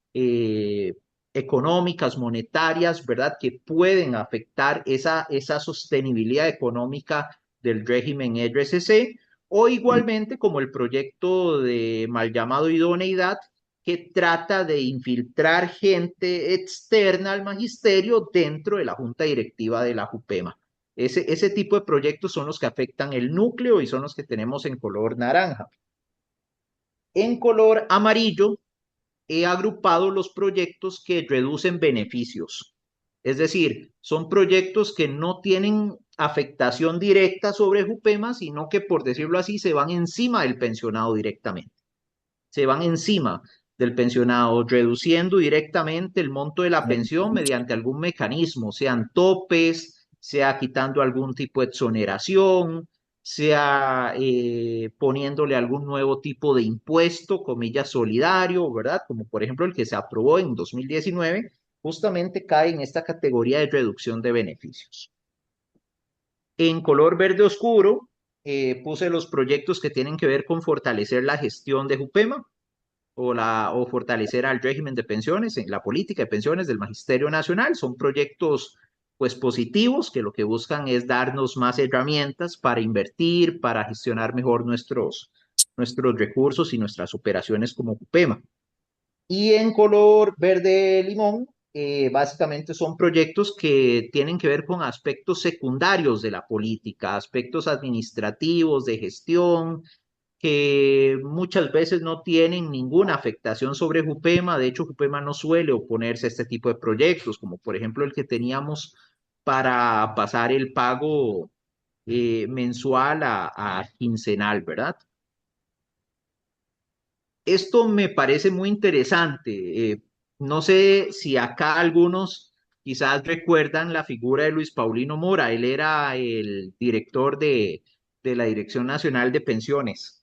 económicas, monetarias, ¿verdad? Que pueden afectar esa sostenibilidad económica del régimen RSC, o igualmente como el proyecto de mal llamado idoneidad, que trata de infiltrar gente externa al magisterio dentro de la junta directiva de la Jupema. Ese tipo de proyectos son los que afectan el núcleo y son los que tenemos en color naranja. En color amarillo he agrupado los proyectos que reducen beneficios. Es decir, son proyectos que no tienen afectación directa sobre Jupema, sino que, por decirlo así, se van encima del pensionado directamente. Se van encima del pensionado, reduciendo directamente el monto de la pensión mediante algún mecanismo, sean topes, sea quitando algún tipo de exoneración, sea poniéndole algún nuevo tipo de impuesto, comillas, solidario, ¿verdad? Como por ejemplo el que se aprobó en 2019, justamente cae en esta categoría de reducción de beneficios. En color verde oscuro, puse los proyectos que tienen que ver con fortalecer la gestión de Jupema, o fortalecer al régimen de pensiones, en la política de pensiones del Magisterio Nacional. Son proyectos pues positivos que lo que buscan es darnos más herramientas para invertir, para gestionar mejor nuestros recursos y nuestras operaciones como Jupema. Y en color verde limón, básicamente son proyectos que tienen que ver con aspectos secundarios de la política, aspectos administrativos, de gestión, que muchas veces no tienen ninguna afectación sobre Jupema. De hecho, Jupema no suele oponerse a este tipo de proyectos, como por ejemplo el que teníamos para pasar el pago mensual a quincenal, ¿verdad? Esto me parece muy interesante. No sé si acá algunos quizás recuerdan la figura de Luis Paulino Mora. Él era el director de la Dirección Nacional de Pensiones.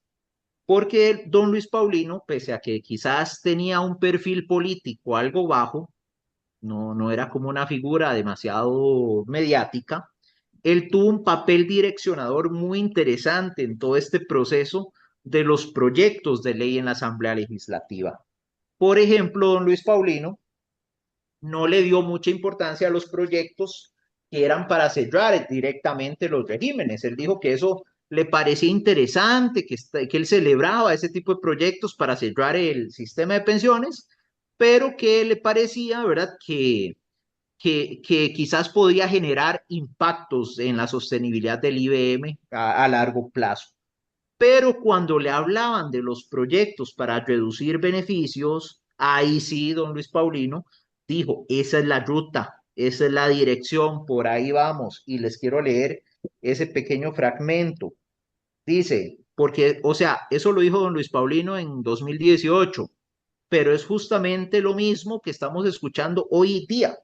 Porque don Luis Paulino, pese a que quizás tenía un perfil político algo bajo, no era como una figura demasiado mediática, él tuvo un papel direccionador muy interesante en todo este proceso de los proyectos de ley en la Asamblea Legislativa. Por ejemplo, don Luis Paulino no le dio mucha importancia a los proyectos que eran para cerrar directamente los regímenes. Él dijo que eso le parecía interesante, que él celebraba ese tipo de proyectos para cerrar el sistema de pensiones, pero que le parecía, ¿verdad?, que quizás podía generar impactos en la sostenibilidad del IBM a largo plazo. Pero cuando le hablaban de los proyectos para reducir beneficios, ahí sí, don Luis Paulino dijo, esa es la ruta, esa es la dirección, por ahí vamos. Y les quiero leer ese pequeño fragmento. Dice, porque, o sea, eso lo dijo don Luis Paulino en 2018, pero es justamente lo mismo que estamos escuchando hoy día.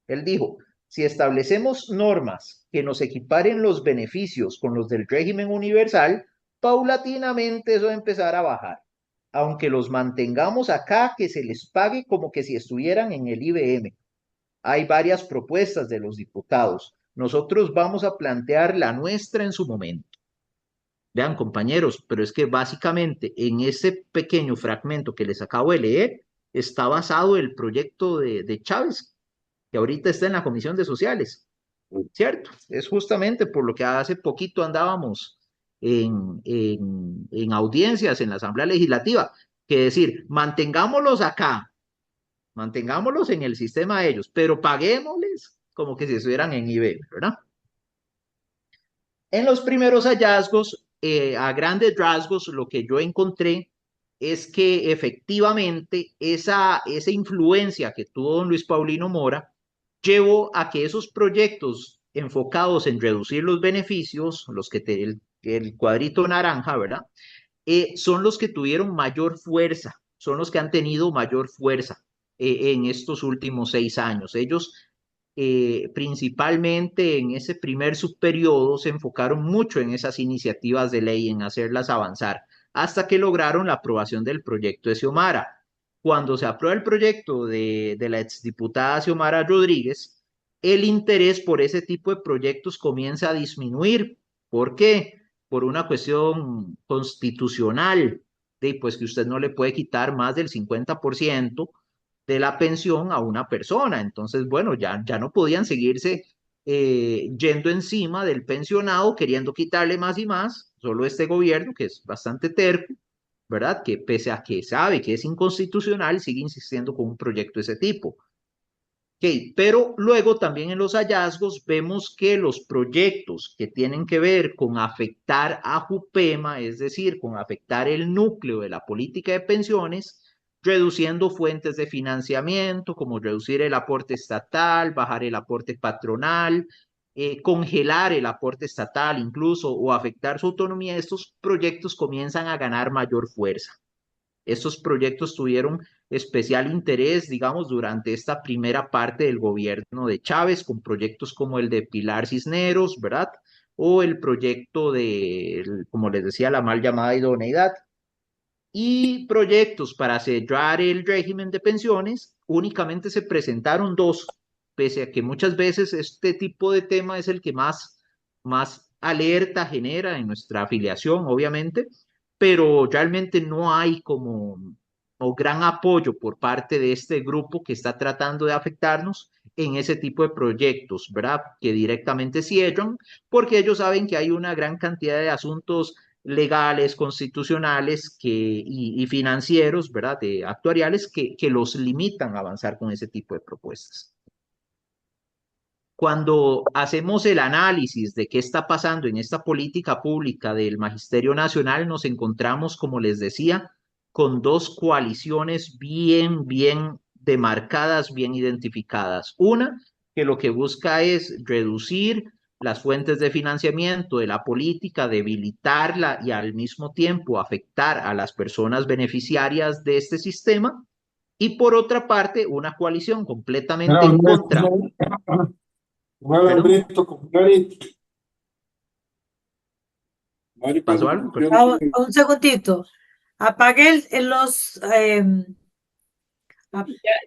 Él dijo, si establecemos normas que nos equiparen los beneficios con los del régimen universal, paulatinamente eso va a empezar a bajar. Aunque los mantengamos acá, que se les pague como que si estuvieran en el IBM. Hay varias propuestas de los diputados. Nosotros vamos a plantear la nuestra en su momento. Vean, compañeros, pero es que básicamente en ese pequeño fragmento que les acabo de leer está basado el proyecto de Chávez, que ahorita está en la Comisión de Sociales, ¿cierto? Es justamente por lo que hace poquito andábamos en audiencias en la Asamblea Legislativa, que decir, mantengámoslos acá, mantengámoslos en el sistema de ellos, pero paguémosles como que si estuvieran en IBM, ¿verdad? En los primeros hallazgos, a grandes rasgos, lo que yo encontré es que efectivamente esa influencia que tuvo don Luis Paulino Mora llevó a que esos proyectos enfocados en reducir los beneficios, los que el cuadrito naranja, ¿verdad? Son los que tuvieron mayor fuerza, son los que han tenido mayor fuerza en estos últimos 6 años. Ellos principalmente en ese primer subperiodo se enfocaron mucho en esas iniciativas de ley, en hacerlas avanzar, hasta que lograron la aprobación del proyecto de Xiomara. Cuando se aprueba el proyecto de la exdiputada Xiomara Rodríguez, el interés por ese tipo de proyectos comienza a disminuir. ¿Por qué? Por una cuestión constitucional, de pues que usted no le puede quitar más del 50% de la pensión a una persona. Entonces, bueno, ya no podían seguirse yendo encima del pensionado, queriendo quitarle más y más. Solo este gobierno, que es bastante terco, ¿verdad? Que pese a que sabe que es inconstitucional, sigue insistiendo con un proyecto de ese tipo. Okay, pero luego también en los hallazgos vemos que los proyectos que tienen que ver con afectar a Jupema, es decir, con afectar el núcleo de la política de pensiones, reduciendo fuentes de financiamiento, como reducir el aporte estatal, bajar el aporte patronal, congelar el aporte estatal incluso o afectar su autonomía, estos proyectos comienzan a ganar mayor fuerza. Estos proyectos tuvieron especial interés, digamos, durante esta primera parte del gobierno de Chávez, con proyectos como el de Pilar Cisneros, ¿verdad? O el proyecto de, como les decía, la mal llamada idoneidad. Y proyectos para cerrar el régimen de pensiones, únicamente se presentaron dos, pese a que muchas veces este tipo de tema es el que más alerta genera en nuestra afiliación, obviamente, pero realmente no hay como o gran apoyo por parte de este grupo que está tratando de afectarnos en ese tipo de proyectos, ¿verdad? Que directamente cierran, porque ellos saben que hay una gran cantidad de asuntos legales, constitucionales y financieros, ¿verdad? De actuariales que los limitan a avanzar con ese tipo de propuestas. Cuando hacemos el análisis de qué está pasando en esta política pública del Magisterio Nacional, nos encontramos, como les decía, con dos coaliciones bien demarcadas, bien identificadas. Una, que lo que busca es reducir las fuentes de financiamiento de la política, debilitarla y al mismo tiempo afectar a las personas beneficiarias de este sistema. Y por otra parte, una coalición completamente en contra. Un alambrito con clarito. ¿Pasó algo? Un segundito. Apague los...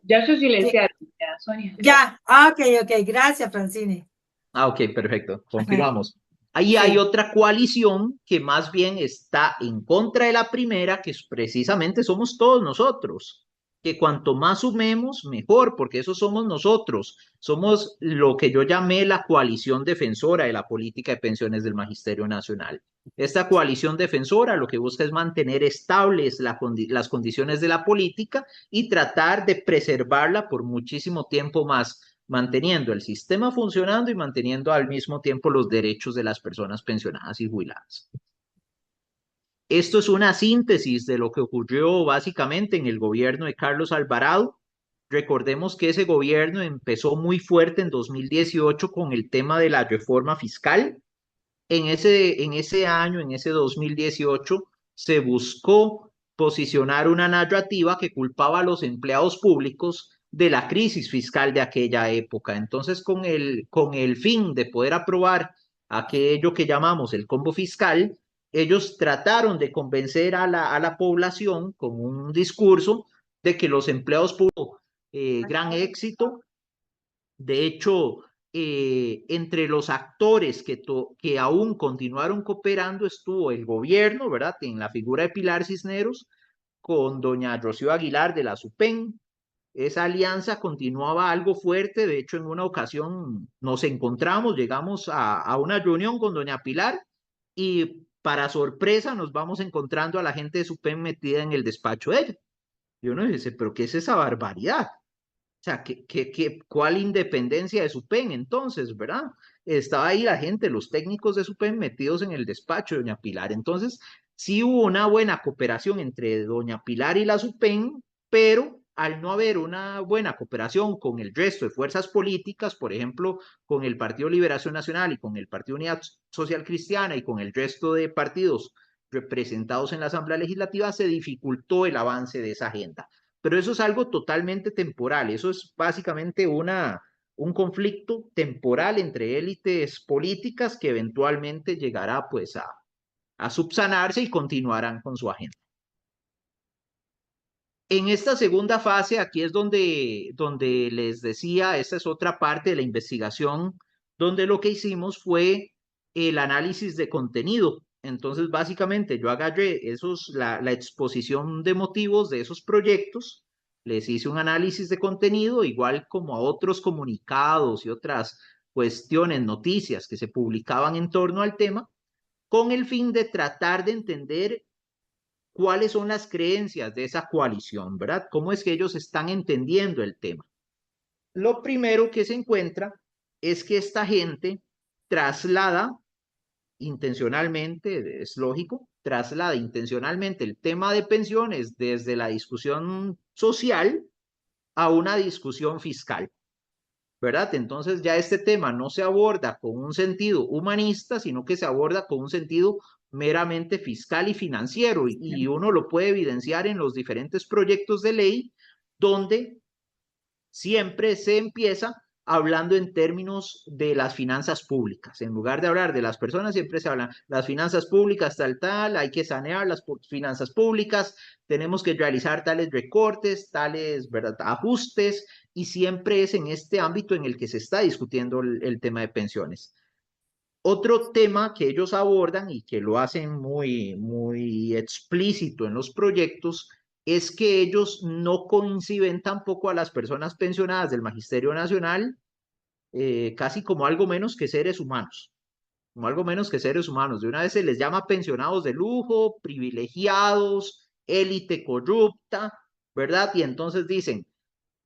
Ya se silenciaron, ya, Sonia. Ya, ok, gracias, Francine. Ok, perfecto, confirmamos. Ahí hay otra coalición que más bien está en contra de la primera, que precisamente somos todos nosotros, que cuanto más sumemos, mejor, porque eso somos nosotros. Somos lo que yo llamé la coalición defensora de la política de pensiones del Magisterio Nacional. Esta coalición defensora lo que busca es mantener estables las condiciones de la política y tratar de preservarla por muchísimo tiempo más, manteniendo el sistema funcionando y manteniendo al mismo tiempo los derechos de las personas pensionadas y jubiladas. Esto es una síntesis de lo que ocurrió básicamente en el gobierno de Carlos Alvarado. Recordemos que ese gobierno empezó muy fuerte en 2018 con el tema de la reforma fiscal. En ese año, en ese 2018, se buscó posicionar una narrativa que culpaba a los empleados públicos de la crisis fiscal de aquella época. Entonces, con el fin de poder aprobar aquello que llamamos el combo fiscal, ellos trataron de convencer a la población con un discurso de que los empleados públicos, gran éxito. De hecho, entre los actores que aún continuaron cooperando estuvo el gobierno, ¿verdad? En la figura de Pilar Cisneros, con doña Rocío Aguilar de la SUPEN. Esa alianza continuaba algo fuerte. De hecho, en una ocasión nos encontramos, llegamos a una reunión con doña Pilar y para sorpresa nos vamos encontrando a la gente de SUPEN metida en el despacho de ella. Y uno dice, pero ¿qué es esa barbaridad? O sea, ¿cuál independencia de SUPEN entonces, verdad? Estaba ahí la gente, los técnicos de SUPEN metidos en el despacho de doña Pilar. Entonces, sí hubo una buena cooperación entre doña Pilar y la SUPEN, pero al no haber una buena cooperación con el resto de fuerzas políticas, por ejemplo, con el Partido Liberación Nacional y con el Partido Unidad Social Cristiana y con el resto de partidos representados en la Asamblea Legislativa, se dificultó el avance de esa agenda. Pero eso es algo totalmente temporal, eso es básicamente un conflicto temporal entre élites políticas que eventualmente llegará pues a subsanarse y continuarán con su agenda. En esta segunda fase, aquí es donde les decía, esta es otra parte de la investigación, donde lo que hicimos fue el análisis de contenido. Entonces, básicamente, yo agarré la exposición de motivos de esos proyectos, les hice un análisis de contenido, igual como a otros comunicados y otras cuestiones, noticias que se publicaban en torno al tema, con el fin de tratar de entender cuáles son las creencias de esa coalición, ¿verdad? ¿Cómo es que ellos están entendiendo el tema? Lo primero que se encuentra es que esta gente traslada intencionalmente, es lógico, traslada intencionalmente el tema de pensiones desde la discusión social a una discusión fiscal, ¿verdad? Entonces ya este tema no se aborda con un sentido humanista, sino que se aborda con un sentido meramente fiscal y financiero, y uno lo puede evidenciar en los diferentes proyectos de ley donde siempre se empieza hablando en términos de las finanzas públicas. En lugar de hablar de las personas, siempre se habla las finanzas públicas tal, hay que sanear las finanzas públicas, tenemos que realizar tales recortes, tales, ¿verdad?, ajustes, y siempre es en este ámbito en el que se está discutiendo el tema de pensiones. Otro tema que ellos abordan y que lo hacen muy explícito en los proyectos es que ellos no coinciden tampoco a las personas pensionadas del Magisterio Nacional casi como algo menos que seres humanos, como algo menos que seres humanos. De una vez se les llama pensionados de lujo, privilegiados, élite corrupta, ¿verdad? Y entonces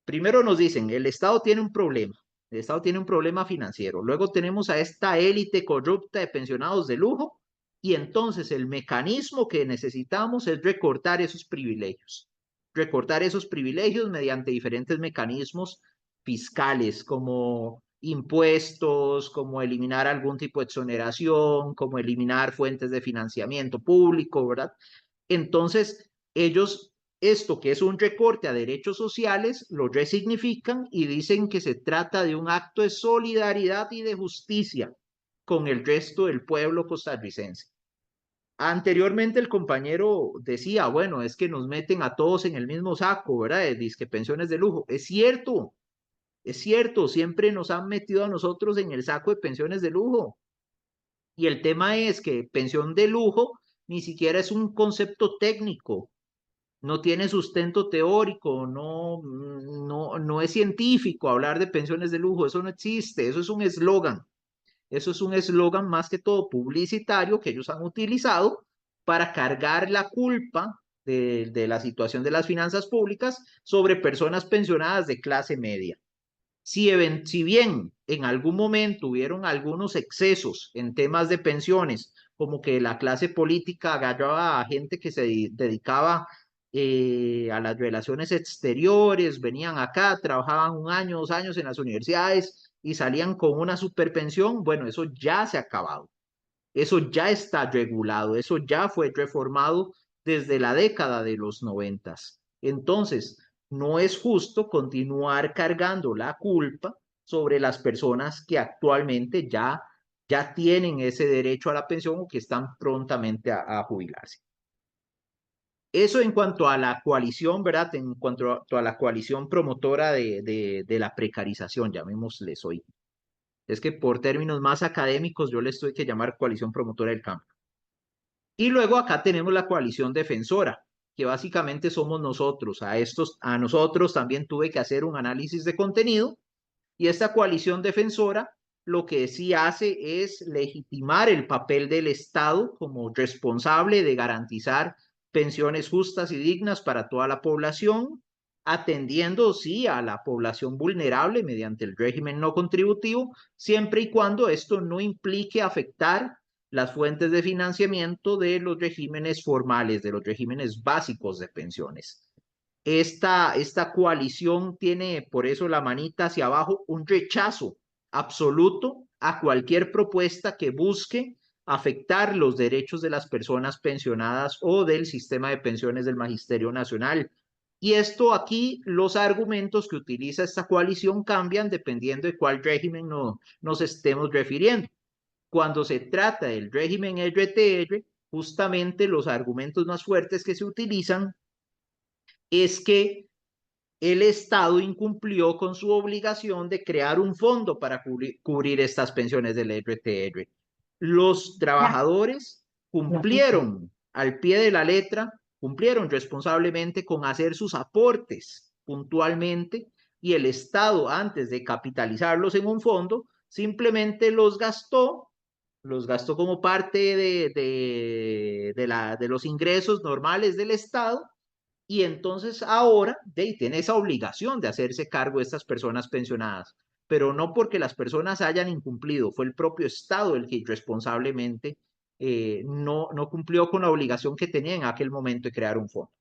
primero nos dicen, el Estado tiene un problema. El Estado tiene un problema financiero. Luego tenemos a esta élite corrupta de pensionados de lujo y entonces el mecanismo que necesitamos es recortar esos privilegios. Recortar esos privilegios mediante diferentes mecanismos fiscales como impuestos, como eliminar algún tipo de exoneración, como eliminar fuentes de financiamiento público, ¿verdad? Entonces, ellos esto que es un recorte a derechos sociales, lo resignifican y dicen que se trata de un acto de solidaridad y de justicia con el resto del pueblo costarricense. Anteriormente el compañero decía, bueno, es que nos meten a todos en el mismo saco, ¿verdad? De disque pensiones de lujo. Es cierto, siempre nos han metido a nosotros en el saco de pensiones de lujo. Y el tema es que pensión de lujo ni siquiera es un concepto técnico, no tiene sustento teórico, no es científico hablar de pensiones de lujo, eso no existe, eso es un eslogan. Eso es un eslogan más que todo publicitario que ellos han utilizado para cargar la culpa de la situación de las finanzas públicas sobre personas pensionadas de clase media. Si bien en algún momento hubieron algunos excesos en temas de pensiones, como que la clase política agarraba a gente que se dedicaba a las relaciones exteriores, venían acá, trabajaban 1 año, 2 años en las universidades y salían con una superpensión. Bueno, eso ya se ha acabado. Eso ya está regulado, eso ya fue reformado desde la década de los 90. Entonces, no es justo continuar cargando la culpa sobre las personas que actualmente ya tienen ese derecho a la pensión o que están prontamente a jubilarse. Eso en cuanto a la coalición, ¿verdad? En cuanto a la coalición promotora de la precarización, llamémosle hoy. Es que por términos más académicos yo les tuve que llamar coalición promotora del cambio. Y luego acá tenemos la coalición defensora, que básicamente somos nosotros. A nosotros también tuve que hacer un análisis de contenido, y esta coalición defensora lo que sí hace es legitimar el papel del Estado como responsable de garantizar pensiones justas y dignas para toda la población, atendiendo, sí, a la población vulnerable mediante el régimen no contributivo, siempre y cuando esto no implique afectar las fuentes de financiamiento de los regímenes formales, de los regímenes básicos de pensiones. Esta coalición tiene, por eso, la manita hacia abajo, un rechazo absoluto a cualquier propuesta que busque afectar los derechos de las personas pensionadas o del sistema de pensiones del Magisterio Nacional. Y esto aquí, los argumentos que utiliza esta coalición cambian dependiendo de cuál régimen nos estemos refiriendo. Cuando se trata del régimen RTR, justamente los argumentos más fuertes que se utilizan es que el Estado incumplió con su obligación de crear un fondo para cubrir estas pensiones del RTR. Los trabajadores cumplieron al pie de la letra, cumplieron responsablemente con hacer sus aportes puntualmente, y el Estado, antes de capitalizarlos en un fondo, simplemente los gastó como parte de los ingresos normales del Estado. Y entonces ahora tiene esa obligación de hacerse cargo de estas personas pensionadas, pero no porque las personas hayan incumplido, fue el propio Estado el que irresponsablemente no cumplió con la obligación que tenía en aquel momento de crear un fondo.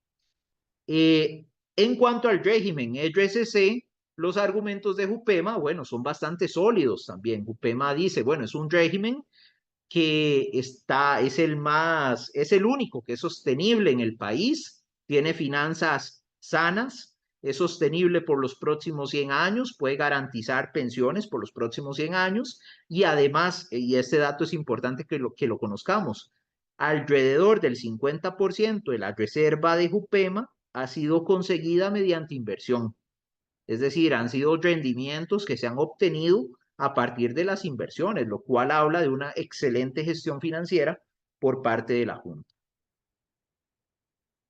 En cuanto al régimen RSC, los argumentos de Jupema, bueno, son bastante sólidos también. Jupema dice, bueno, es un régimen que es el único que es sostenible en el país, tiene finanzas sanas, es sostenible por los próximos 100 años, puede garantizar pensiones por los próximos 100 años, y además, y este dato es importante que lo conozcamos, alrededor del 50% de la reserva de Jupema ha sido conseguida mediante inversión. Es decir, han sido rendimientos que se han obtenido a partir de las inversiones, lo cual habla de una excelente gestión financiera por parte de la Junta.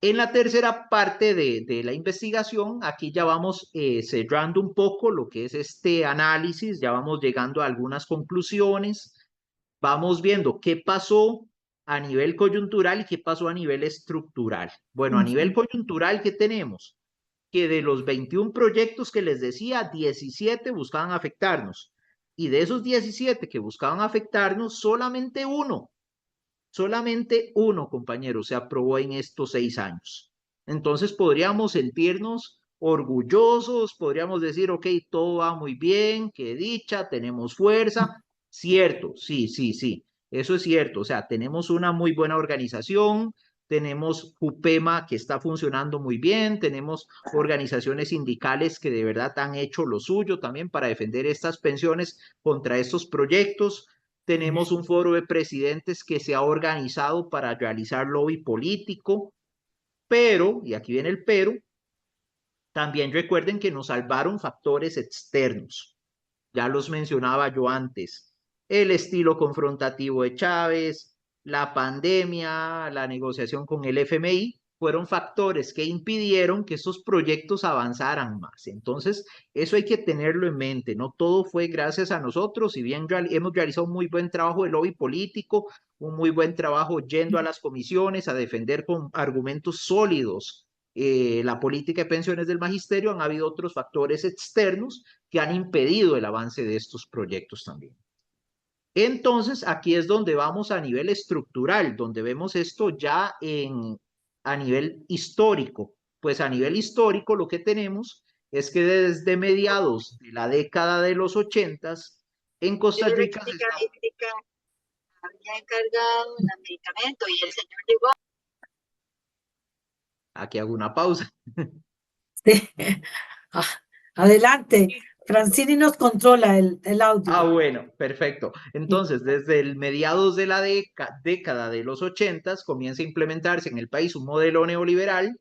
En la tercera parte de la investigación, aquí ya vamos cerrando un poco lo que es este análisis, ya vamos llegando a algunas conclusiones, vamos viendo qué pasó a nivel coyuntural y qué pasó a nivel estructural. Bueno, a nivel coyuntural, ¿qué tenemos? Que de los 21 proyectos que les decía, 17 buscaban afectarnos. Y de esos 17 que buscaban afectarnos, solamente uno, compañeros, se aprobó en estos 6 años. Entonces podríamos sentirnos orgullosos, podríamos decir, ok, todo va muy bien, qué dicha, tenemos fuerza. Cierto, sí, eso es cierto. O sea, tenemos una muy buena organización, tenemos Jupema que está funcionando muy bien, tenemos organizaciones sindicales que de verdad han hecho lo suyo también para defender estas pensiones contra estos proyectos. Tenemos un foro de presidentes que se ha organizado para realizar lobby político, pero, y aquí viene el pero, también recuerden que nos salvaron factores externos. Ya los mencionaba yo antes. El estilo confrontativo de Chávez, la pandemia, la negociación con el FMI, fueron factores que impidieron que estos proyectos avanzaran más. Entonces, eso hay que tenerlo en mente. No todo fue gracias a nosotros, si bien hemos realizado un muy buen trabajo de lobby político, un muy buen trabajo yendo a las comisiones a defender con argumentos sólidos la política de pensiones del magisterio, han habido otros factores externos que han impedido el avance de estos proyectos también. Entonces, aquí es donde vamos a nivel estructural, donde vemos esto ya a nivel histórico. Pues a nivel histórico lo que tenemos es que desde mediados de la década de los 80 en Costa Rica se está... había encargado el medicamento y el señor llegó. Aquí hago una pausa. Sí. Ah, adelante. Francini nos controla el audio. Ah, bueno, perfecto. Sí. Entonces, desde el mediados de la década de los 80 comienza a implementarse en el país un modelo neoliberal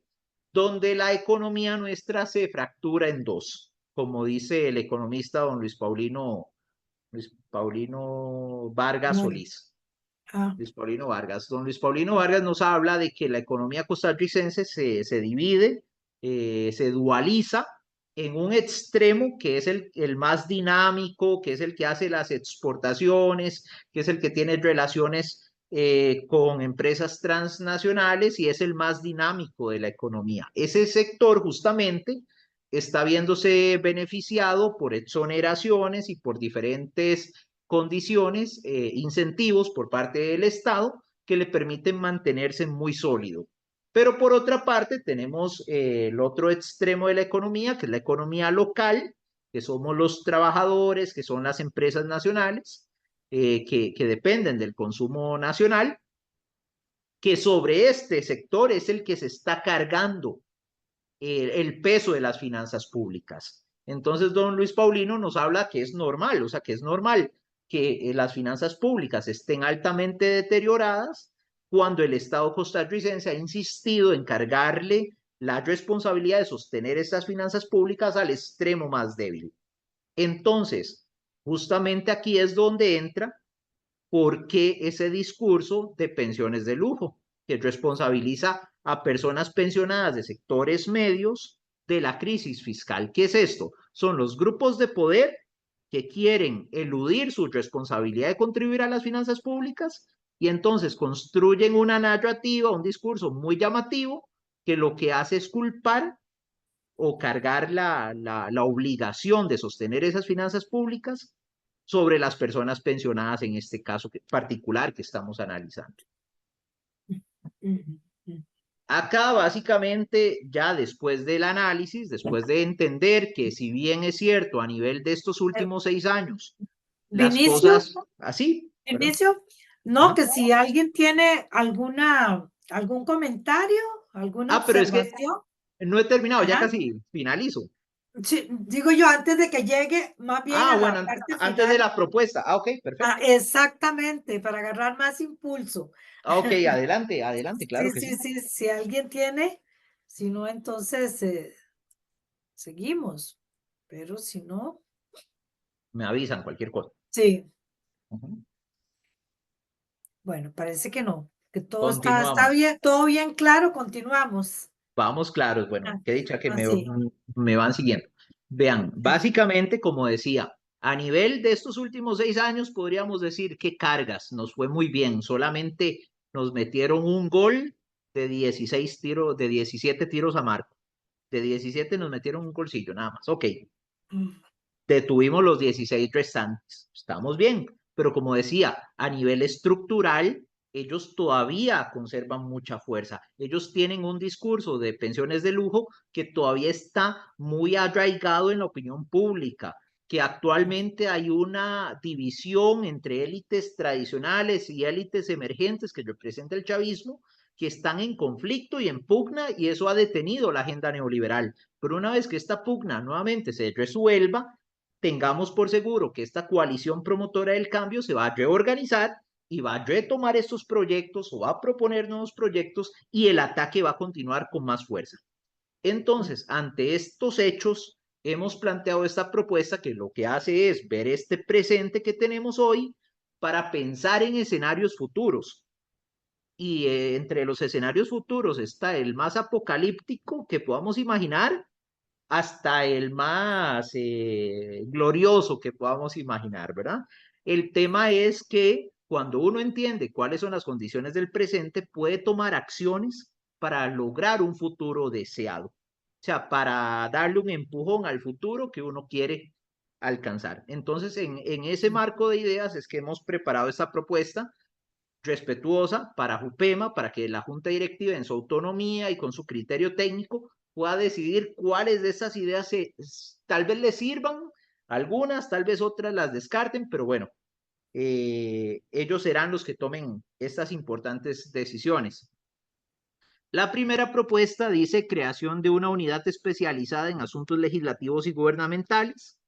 donde la economía nuestra se fractura en dos, como dice el economista don Luis Paulino Vargas Bueno, Solís. ah, Luis Paulino Vargas. Don Luis Paulino Vargas nos habla de que la economía costarricense se divide, se dualiza en un extremo que es el más dinámico, que es el que hace las exportaciones, que es el que tiene relaciones con empresas transnacionales y es el más dinámico de la economía. Ese sector justamente está viéndose beneficiado por exoneraciones y por diferentes condiciones, incentivos por parte del Estado que le permiten mantenerse muy sólido. Pero por otra parte tenemos el otro extremo de la economía, que es la economía local, que somos los trabajadores, que son las empresas nacionales, que dependen del consumo nacional, que sobre este sector es el que se está cargando el peso de las finanzas públicas. Entonces, don Luis Paulino nos habla que es normal, o sea, que es normal que las finanzas públicas estén altamente deterioradas cuando el Estado costarricense ha insistido en cargarle la responsabilidad de sostener estas finanzas públicas al extremo más débil. Entonces, justamente aquí es donde entra por qué ese discurso de pensiones de lujo, que responsabiliza a personas pensionadas de sectores medios de la crisis fiscal. ¿Qué es esto? Son los grupos de poder que quieren eludir su responsabilidad de contribuir a las finanzas públicas y entonces construyen una narrativa, un discurso muy llamativo que lo que hace es culpar o cargar la obligación de sostener esas finanzas públicas sobre las personas pensionadas en este caso particular que estamos analizando. Acá básicamente ya después del análisis, después de entender que si bien es cierto a nivel de estos últimos 6 años, las Vinicio, cosas así, ¿verdad? Vinicio, no, Ajá. que si alguien tiene algún comentario, alguna Pero es que observación, no he terminado, ya ajá. casi finalizo. Sí, digo yo, antes de que llegue más bien a la Bueno, parte antes de final. la propuesta. Ok, perfecto. Exactamente, para agarrar más impulso. Ok, adelante, claro Sí, que sí, sí. sí, si alguien tiene, si no, entonces seguimos, pero si no, Me avisan cualquier cosa. sí, Ujú. bueno, parece que no, que todo está Continuamos. bien, todo bien claro, continuamos. Vamos claros, bueno, Ah, qué dicha que así. me van siguiendo. Vean, Sí. básicamente, como decía, a nivel de estos últimos 6 años, podríamos decir que cargas, nos fue muy bien, solamente nos metieron un gol de 16 tiros, de 17 tiros a marco. De 17 nos metieron un golcillo, nada más. Ok, Mm. detuvimos los 16 restantes. Estamos bien, pero como decía, a nivel estructural, ellos todavía conservan mucha fuerza. Ellos tienen un discurso de pensiones de lujo que todavía está muy arraigado en la opinión pública, que actualmente hay una división entre élites tradicionales y élites emergentes que representa el chavismo, que están en conflicto y en pugna, y eso ha detenido la agenda neoliberal. Pero una vez que esta pugna nuevamente se resuelva, tengamos por seguro que esta coalición promotora del cambio se va a reorganizar y va a retomar estos proyectos o va a proponer nuevos proyectos y el ataque va a continuar con más fuerza. Entonces, ante estos hechos, hemos planteado esta propuesta que lo que hace es ver este presente que tenemos hoy para pensar en escenarios futuros. Y entre los escenarios futuros está el más apocalíptico que podamos imaginar hasta el más glorioso que podamos imaginar, ¿verdad? El tema es que cuando uno entiende cuáles son las condiciones del presente, puede tomar acciones para lograr un futuro deseado. O sea, para darle un empujón al futuro que uno quiere alcanzar. Entonces, en ese marco de ideas es que hemos preparado esta propuesta respetuosa para Jupema, para que la junta directiva en su autonomía y con su criterio técnico pueda decidir cuáles de esas ideas tal vez le sirvan, algunas, tal vez otras las descarten, pero bueno, ellos serán los que tomen estas importantes decisiones. La primera propuesta dice creación de una unidad especializada en asuntos legislativos y gubernamentales.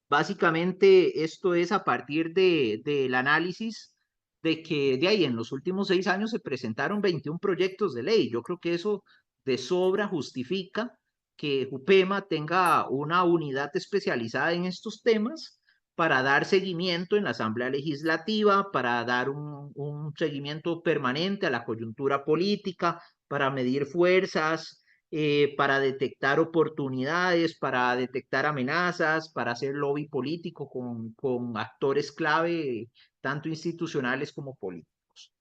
Básicamente esto es a partir del análisis de que de ahí en los últimos 6 años se presentaron 21 proyectos de ley. Yo creo que eso de sobra justifica que Jupema tenga una unidad especializada en estos temas para dar seguimiento en la Asamblea Legislativa, para dar un seguimiento permanente a la coyuntura política, para medir fuerzas, para detectar oportunidades, para detectar amenazas, para hacer lobby político con actores clave, tanto institucionales como políticos.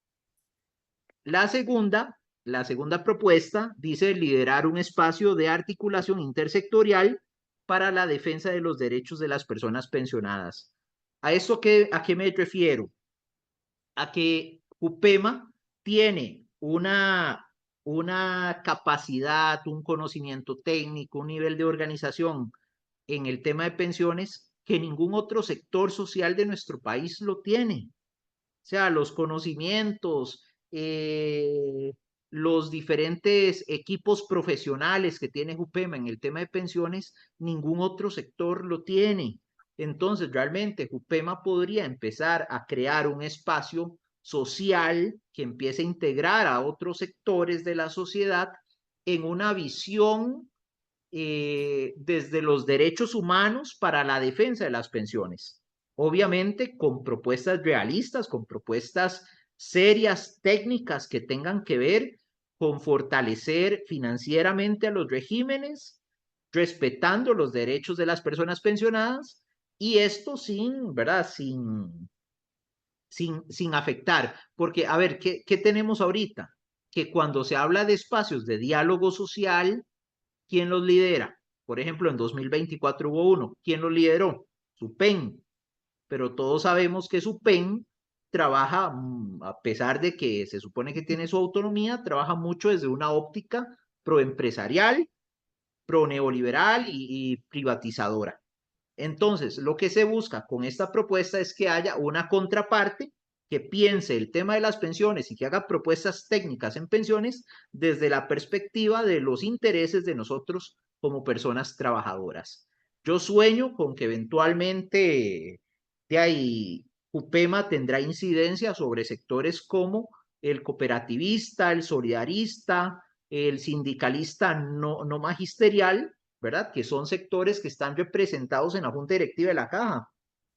La segunda propuesta dice liderar un espacio de articulación intersectorial para la defensa de los derechos de las personas pensionadas. ¿A eso a qué me refiero? A que Jupema tiene una capacidad, un conocimiento técnico, un nivel de organización en el tema de pensiones que ningún otro sector social de nuestro país lo tiene. O sea, los conocimientos, los diferentes equipos profesionales que tiene Jupema en el tema de pensiones, ningún otro sector lo tiene. Entonces, realmente Jupema podría empezar a crear un espacio social que empiece a integrar a otros sectores de la sociedad en una visión desde los derechos humanos para la defensa de las pensiones. Obviamente con propuestas realistas, con propuestas serias, técnicas que tengan que ver con fortalecer financieramente a los regímenes, respetando los derechos de las personas pensionadas y esto sin, ¿verdad? Sin afectar. Porque, a ver, ¿qué tenemos ahorita? Que cuando se habla de espacios de diálogo social, ¿quién los lidera? Por ejemplo, en 2024 hubo uno. ¿Quién los lideró? SUPEN. Pero todos sabemos que SUPEN trabaja, a pesar de que se supone que tiene su autonomía, trabaja mucho desde una óptica proempresarial, pro-neoliberal y privatizadora. Entonces, lo que se busca con esta propuesta es que haya una contraparte que piense el tema de las pensiones y que haga propuestas técnicas en pensiones desde la perspectiva de los intereses de nosotros como personas trabajadoras. Yo sueño con que eventualmente de ahí Jupema tendrá incidencia sobre sectores como el cooperativista, el solidarista, el sindicalista no magisterial, ¿verdad? Que son sectores que están representados en la Junta Directiva de la Caja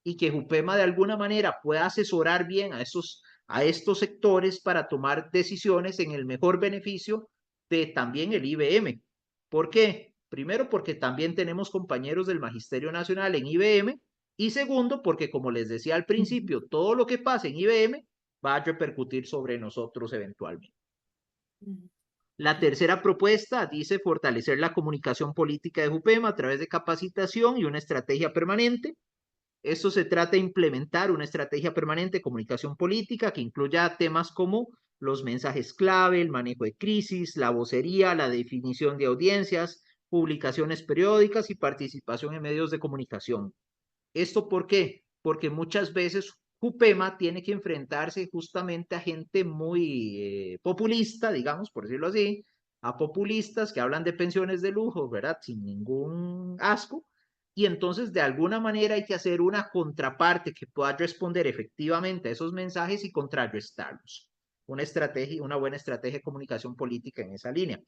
y que Jupema de alguna manera pueda asesorar bien a estos sectores para tomar decisiones en el mejor beneficio de también el IBM. ¿Por qué? Primero, porque también tenemos compañeros del Magisterio Nacional en IBM y segundo, porque como les decía al principio, todo lo que pase en IBM va a repercutir sobre nosotros eventualmente. La tercera propuesta dice fortalecer la comunicación política de Jupema a través de capacitación y una estrategia permanente. Esto se trata de implementar una estrategia permanente de comunicación política que incluya temas como los mensajes clave, el manejo de crisis, la vocería, la definición de audiencias, publicaciones periódicas y participación en medios de comunicación. ¿Esto por qué? Porque muchas veces Jupema tiene que enfrentarse justamente a gente muy populista, digamos, por decirlo así, a populistas que hablan de pensiones de lujo, ¿verdad? Sin ningún asco. Y entonces, de alguna manera, hay que hacer una contraparte que pueda responder efectivamente a esos mensajes y contrarrestarlos. Una buena estrategia de comunicación política en esa línea.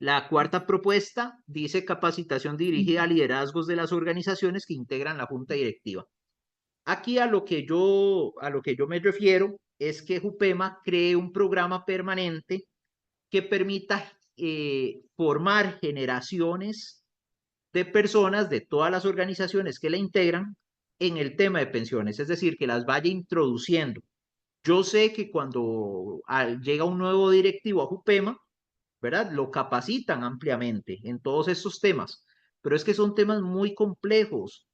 La cuarta propuesta dice capacitación dirigida a liderazgos de las organizaciones que integran la junta directiva. Aquí a lo que yo me refiero es que Jupema cree un programa permanente que permita formar generaciones de personas de todas las organizaciones que la integran en el tema de pensiones, es decir, que las vaya introduciendo. Yo sé que cuando llega un nuevo directivo a Jupema, ¿verdad? Lo capacitan ampliamente en todos estos temas, pero es que son temas muy complejos.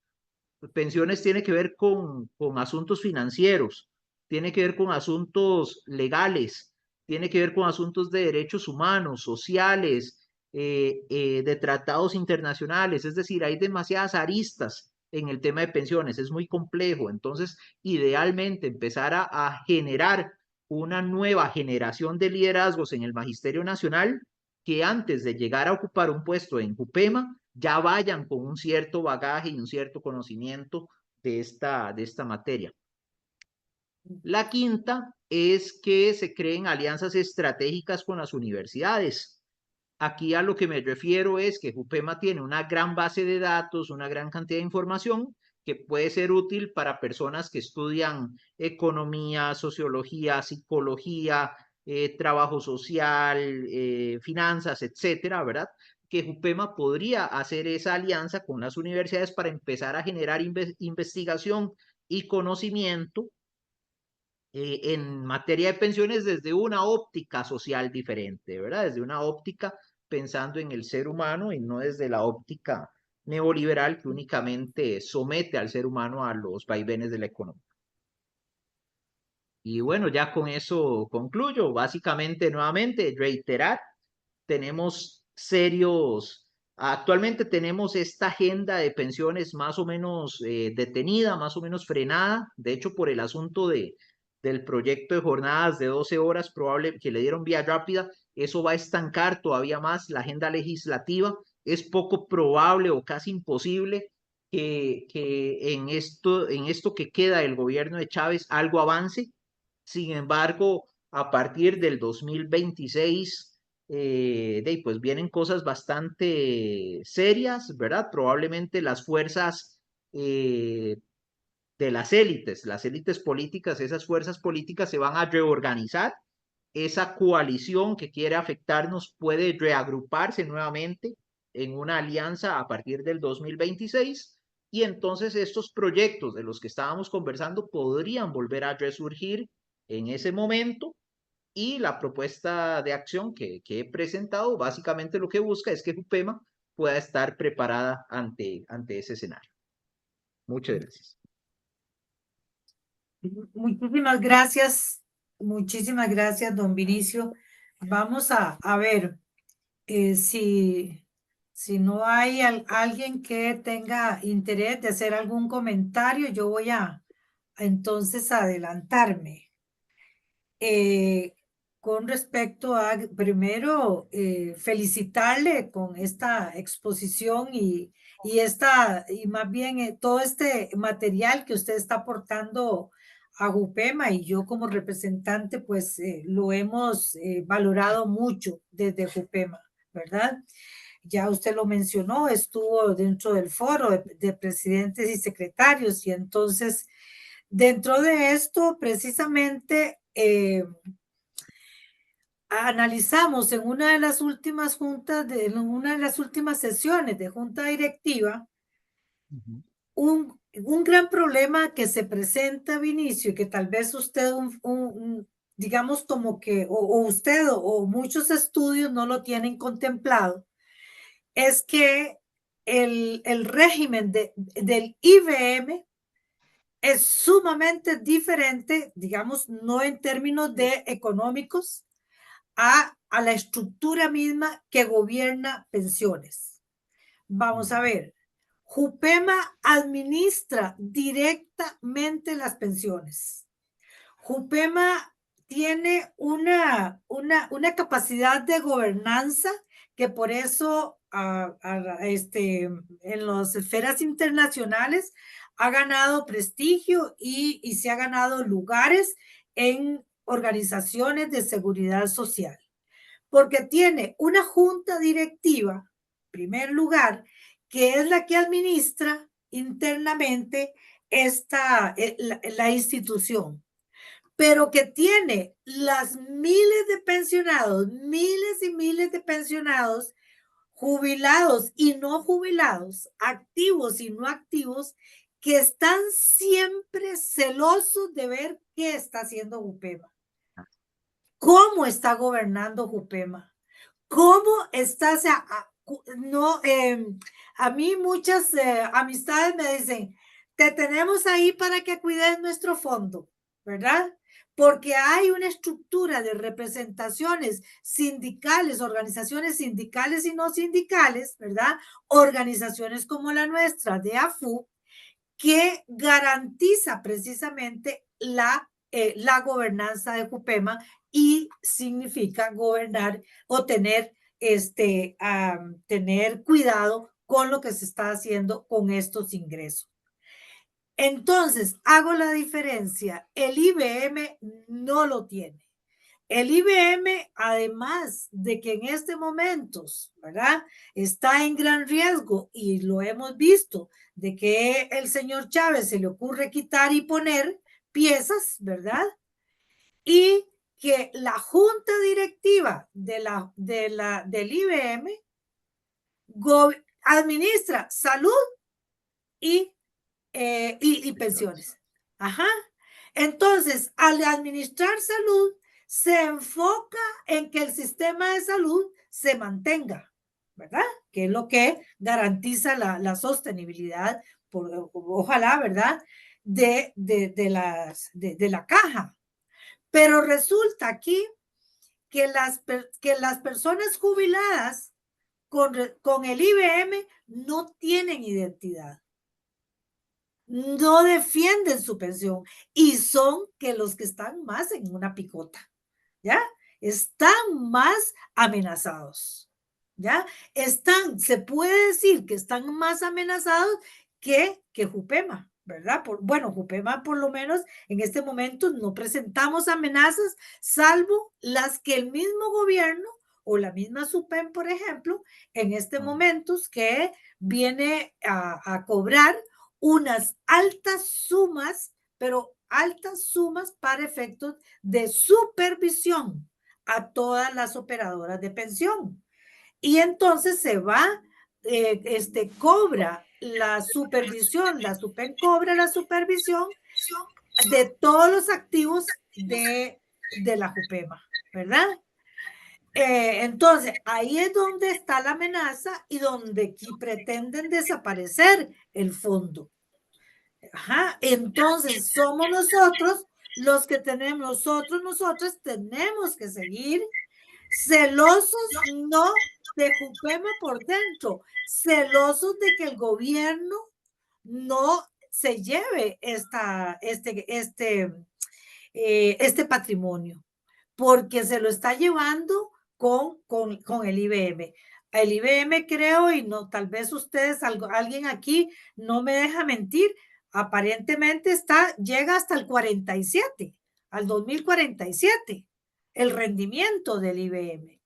Pensiones tiene que ver con asuntos financieros, tiene que ver con asuntos legales, tiene que ver con asuntos de derechos humanos, sociales, de tratados internacionales, es decir, hay demasiadas aristas en el tema de pensiones, es muy complejo, entonces idealmente empezar a generar una nueva generación de liderazgos en el Magisterio Nacional que antes de llegar a ocupar un puesto en JUPEMA ya vayan con un cierto bagaje y un cierto conocimiento de esta materia. La quinta es que se creen alianzas estratégicas con las universidades. Aquí a lo que me refiero es que JUPEMA tiene una gran base de datos, una gran cantidad de información que puede ser útil para personas que estudian economía, sociología, psicología, trabajo social, finanzas, etcétera, ¿verdad? Que JUPEMA podría hacer esa alianza con las universidades para empezar a generar investigación y conocimiento en materia de pensiones desde una óptica social diferente, ¿verdad? Desde una óptica pensando en el ser humano y no desde la óptica neoliberal que únicamente somete al ser humano a los vaivenes de la economía. Y bueno, ya con eso concluyo. Básicamente, nuevamente, reiterar, actualmente tenemos esta agenda de pensiones más o menos detenida, más o menos frenada, de hecho por el asunto del proyecto de jornadas de 12 horas probable que le dieron vía rápida, eso va a estancar todavía más la agenda legislativa, es poco probable o casi imposible que en esto que queda del gobierno de Chávez algo avance. Sin embargo, a partir del 2026, pues vienen cosas bastante serias, ¿verdad? Probablemente las fuerzas de las élites políticas, esas fuerzas políticas se van a reorganizar. Esa coalición que quiere afectarnos puede reagruparse nuevamente en una alianza a partir del 2026 y entonces estos proyectos de los que estábamos conversando podrían volver a resurgir en ese momento y la propuesta de acción que he presentado básicamente lo que busca es que JUPEMA pueda estar preparada ante ese escenario. Muchas gracias. Muchísimas gracias, don Vinicio. Vamos a ver si no hay alguien que tenga interés de hacer algún comentario, yo voy a entonces adelantarme. Con respecto a, primero, felicitarle con esta exposición y más bien todo este material que usted está aportando a JUPEMA y yo como representante, pues lo hemos valorado mucho desde JUPEMA, ¿verdad? Ya usted lo mencionó, estuvo dentro del foro de presidentes y secretarios y entonces dentro de esto precisamente analizamos en una de las últimas en una de las últimas sesiones de junta directiva un gran problema que se presenta, Vinicio, y que tal vez usted, digamos como que, o usted o muchos estudios no lo tienen contemplado, es que el régimen del IBM es sumamente diferente, digamos, no en términos de económicos, a la estructura misma que gobierna pensiones. Vamos a ver, JUPEMA administra directamente las pensiones. JUPEMA tiene una capacidad de gobernanza que por eso en las esferas internacionales ha ganado prestigio y se ha ganado lugares en organizaciones de seguridad social, porque tiene una junta directiva, en primer lugar, que es la que administra internamente la institución, pero que tiene las miles de pensionados, miles y miles de pensionados, jubilados y no jubilados, activos y no activos, que están siempre celosos de ver qué está haciendo JUPEMA, cómo está gobernando JUPEMA, cómo está, o sea, no, a mí muchas amistades me dicen, te tenemos ahí para que cuides nuestro fondo. ¿verdad? Porque hay una estructura de representaciones sindicales, organizaciones sindicales y no sindicales, ¿verdad? Organizaciones como la nuestra de AFU, que garantiza precisamente la gobernanza de Jupema y significa gobernar o tener, tener cuidado con lo que se está haciendo con estos ingresos. Entonces, hago la diferencia. El IBM no lo tiene. El IBM, además de que en este momento, ¿verdad? Está en gran riesgo y lo hemos visto, de que el señor Chávez se le ocurre quitar y poner piezas, ¿verdad? Y que la junta directiva del IBM administra salud y pensiones. Ajá. Entonces, al administrar salud, se enfoca en que el sistema de salud se mantenga, ¿verdad? Que es lo que garantiza la sostenibilidad, ojalá, ¿verdad? De la caja. Pero resulta aquí que las personas jubiladas con el IBM no tienen identidad. No defienden su pensión y son que los que están más en una picota, ¿ya? Están más amenazados, ¿ya? Se puede decir que están más amenazados que Jupema, ¿verdad? Bueno, Jupema por lo menos en este momento no presentamos amenazas, salvo las que el mismo gobierno o la misma SUPEM, por ejemplo, en este momento que viene a cobrar unas altas sumas, pero altas sumas para efectos de supervisión a todas las operadoras de pensión. Y entonces se va, cobra la supervisión, la SUPEM cobra la supervisión de todos los activos de la Jupema, ¿verdad? Entonces, ahí es donde está la amenaza y donde pretenden desaparecer el fondo. Ajá. Entonces, somos nosotros los que tenemos, nosotros tenemos que seguir celosos, no de Jupema por dentro, celosos de que el gobierno no se lleve este patrimonio, porque se lo está llevando con el IBM. El IBM creo, y no, tal vez ustedes, alguien aquí no me deja mentir, aparentemente llega hasta el 47, al 2047, el rendimiento del IBM.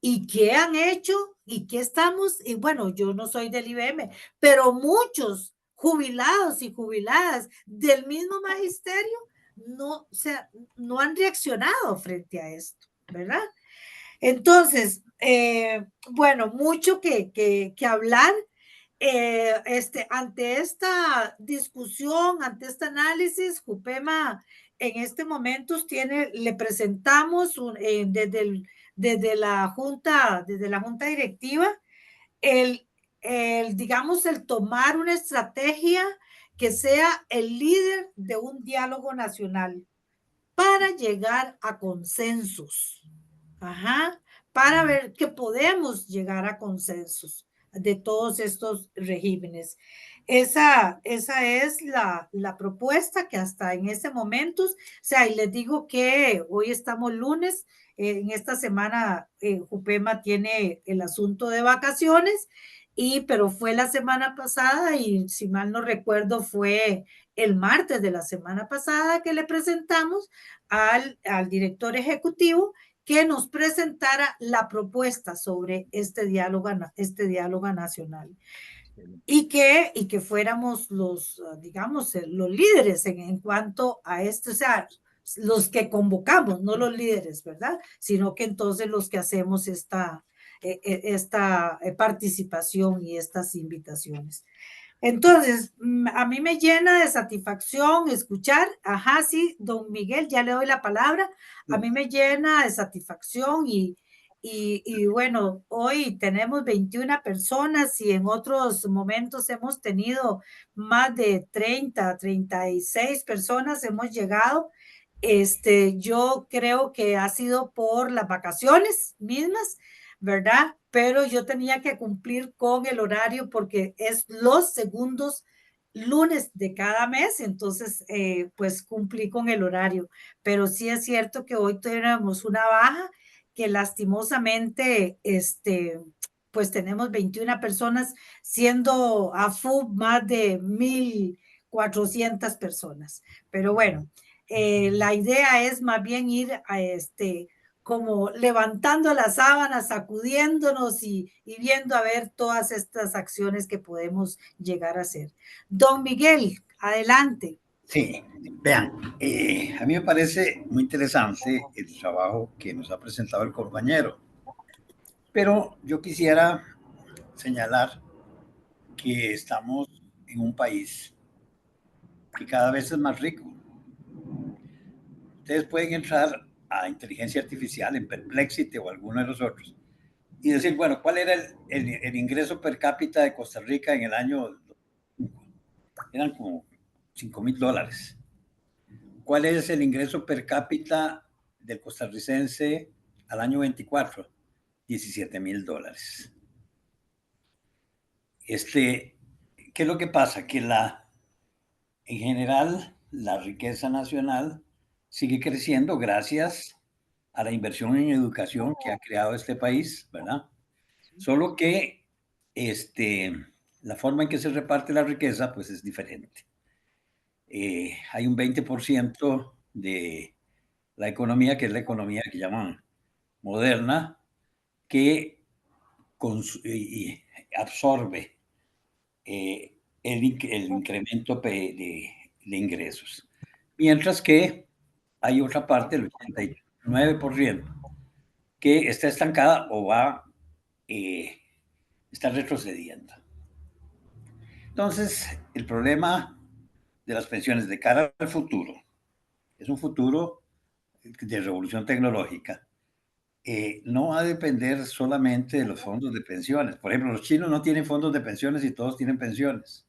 ¿Y qué han hecho? ¿Y qué estamos? Y bueno, yo no soy del IBM, pero muchos jubilados y jubiladas del mismo magisterio no han reaccionado frente a esto, ¿verdad? Entonces, bueno, mucho que hablar. Ante esta discusión, ante este análisis, Jupema en este momento le presentamos desde la junta directiva digamos, el tomar una estrategia que sea el líder de un diálogo nacional para llegar a consensos. Ajá, para ver que podemos llegar a consensos de todos estos regímenes. Esa es la propuesta que hasta en este momento, o sea, y les digo que hoy estamos lunes, en esta semana Jupema tiene el asunto de vacaciones, pero fue la semana pasada y si mal no recuerdo fue el martes de la semana pasada que le presentamos al director ejecutivo que nos presentara la propuesta sobre este diálogo nacional y que fuéramos digamos, los líderes en cuanto a esto, o sea, los que convocamos, no los líderes, ¿verdad? Sino que entonces los que hacemos esta participación y estas invitaciones. Entonces, a mí me llena de satisfacción escuchar, ajá, sí, don Miguel, ya le doy la palabra, a mí me llena de satisfacción y bueno, hoy tenemos 21 personas y en otros momentos hemos tenido más de 36 personas, hemos llegado Yo creo que ha sido por las vacaciones mismas, ¿verdad? Pero yo tenía que cumplir con el horario porque es los segundos lunes de cada mes, entonces pues cumplí con el horario. Pero sí es cierto que hoy tenemos una baja que lastimosamente, pues tenemos 21 personas, siendo a FUB más de 1,400 personas. Pero bueno, la idea es más bien ir a como levantando las sábanas, sacudiéndonos y viendo a ver todas estas acciones que podemos llegar a hacer. Don Miguel, adelante. Sí, vean, a mí me parece muy interesante el trabajo que nos ha presentado el compañero, pero yo quisiera señalar que estamos en un país que cada vez es más rico. Ustedes pueden entrar a inteligencia artificial en Perplexity o alguno de los otros y decir, bueno, ¿cuál era el ingreso per cápita de Costa Rica en el año? Eran como $5,000. ¿Cuál es el ingreso per cápita del costarricense al año 24? $17,000. ¿Qué es lo que pasa? Que en general la riqueza nacional sigue creciendo gracias a la inversión en educación que ha creado este país, ¿verdad? Solo que la forma en que se reparte la riqueza pues es diferente. Hay un 20% de la economía, que es la economía que llaman moderna, que absorbe el incremento de ingresos. Mientras que hay otra parte, el 89%, que está estancada o está retrocediendo. Entonces, el problema de las pensiones de cara al futuro es un futuro de revolución tecnológica. No va a depender solamente de los fondos de pensiones. Por ejemplo, los chinos no tienen fondos de pensiones y todos tienen pensiones.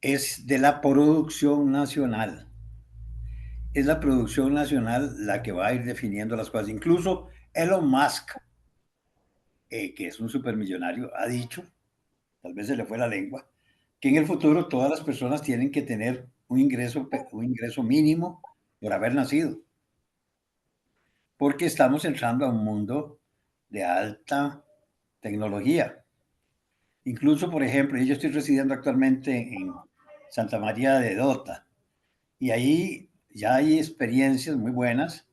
Es de la producción nacional. Es la producción nacional la que va a ir definiendo las cosas. Incluso Elon Musk, que es un supermillonario, ha dicho, tal vez se le fue la lengua, que en el futuro todas las personas tienen que tener un ingreso mínimo por haber nacido. Porque estamos entrando a un mundo de alta tecnología. Incluso, por ejemplo, yo estoy residiendo actualmente en Santa María de Dota y ahí ya hay experiencias muy buenas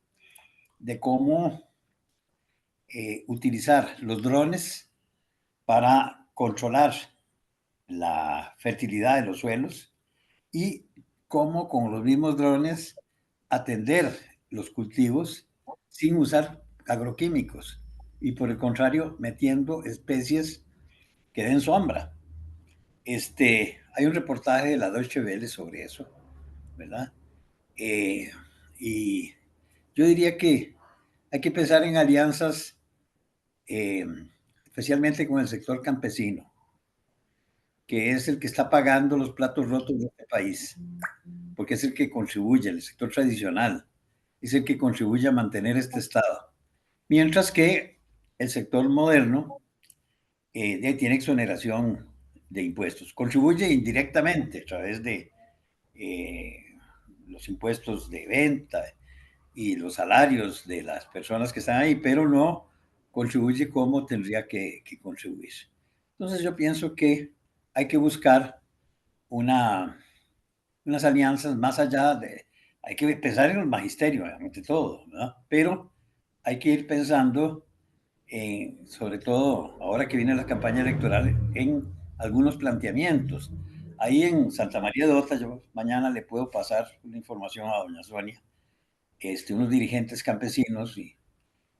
de cómo utilizar los drones para controlar la fertilidad de los suelos y cómo con los mismos drones atender los cultivos sin usar agroquímicos y por el contrario metiendo especies que den sombra. Hay un reportaje de la Deutsche Welle sobre eso, ¿verdad? Y yo diría que hay que pensar en alianzas, especialmente con el sector campesino, que es el que está pagando los platos rotos de este país, porque es el que contribuye, el sector tradicional, es el que contribuye a mantener este estado. Mientras que el sector moderno tiene exoneración de impuestos, contribuye indirectamente a través de los impuestos de venta y los salarios de las personas que están ahí, pero no contribuye como tendría que contribuir. Entonces yo pienso que hay que buscar unas alianzas más allá hay que pensar en el magisterio, ante todo, ¿verdad? Pero hay que ir pensando, sobre todo ahora que viene la campaña electoral, en algunos planteamientos. Ahí en Santa María de Ota, yo mañana le puedo pasar una información a doña Sonia, unos dirigentes campesinos y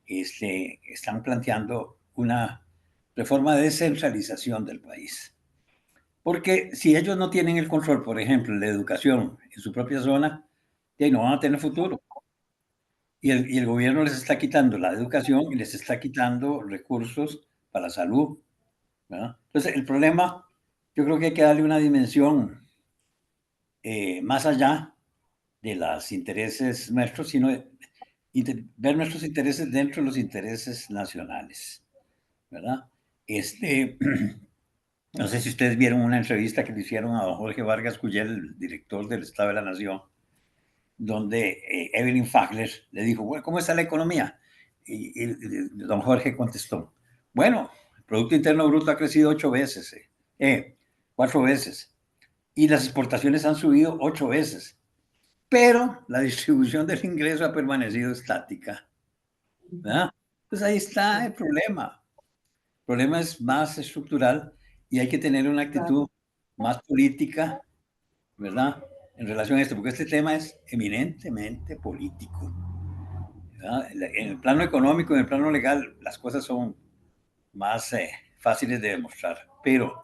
están planteando una reforma de descentralización del país. Porque si ellos no tienen el control, por ejemplo, de la educación en su propia zona, no van a tener futuro. Y el gobierno les está quitando la educación y les está quitando recursos para la salud, ¿verdad? Entonces, el problema, yo creo que hay que darle una dimensión más allá de los intereses nuestros, sino ver nuestros intereses dentro de los intereses nacionales, ¿verdad? No sé si ustedes vieron una entrevista que le hicieron a don Jorge Vargas Cuyel, el director del Estado de la Nación, donde Evelyn Fagler le dijo, bueno, ¿cómo está la economía? Y don Jorge contestó, bueno, el Producto Interno Bruto ha crecido 4 veces, y las exportaciones han subido 8 veces, pero la distribución del ingreso ha permanecido estática, ¿verdad? Pues ahí está el problema. El problema es más estructural y hay que tener una actitud más política, ¿verdad? En relación a esto, porque este tema es eminentemente político, ¿verdad? En el plano económico, en el plano legal, las cosas son más fáciles de demostrar, pero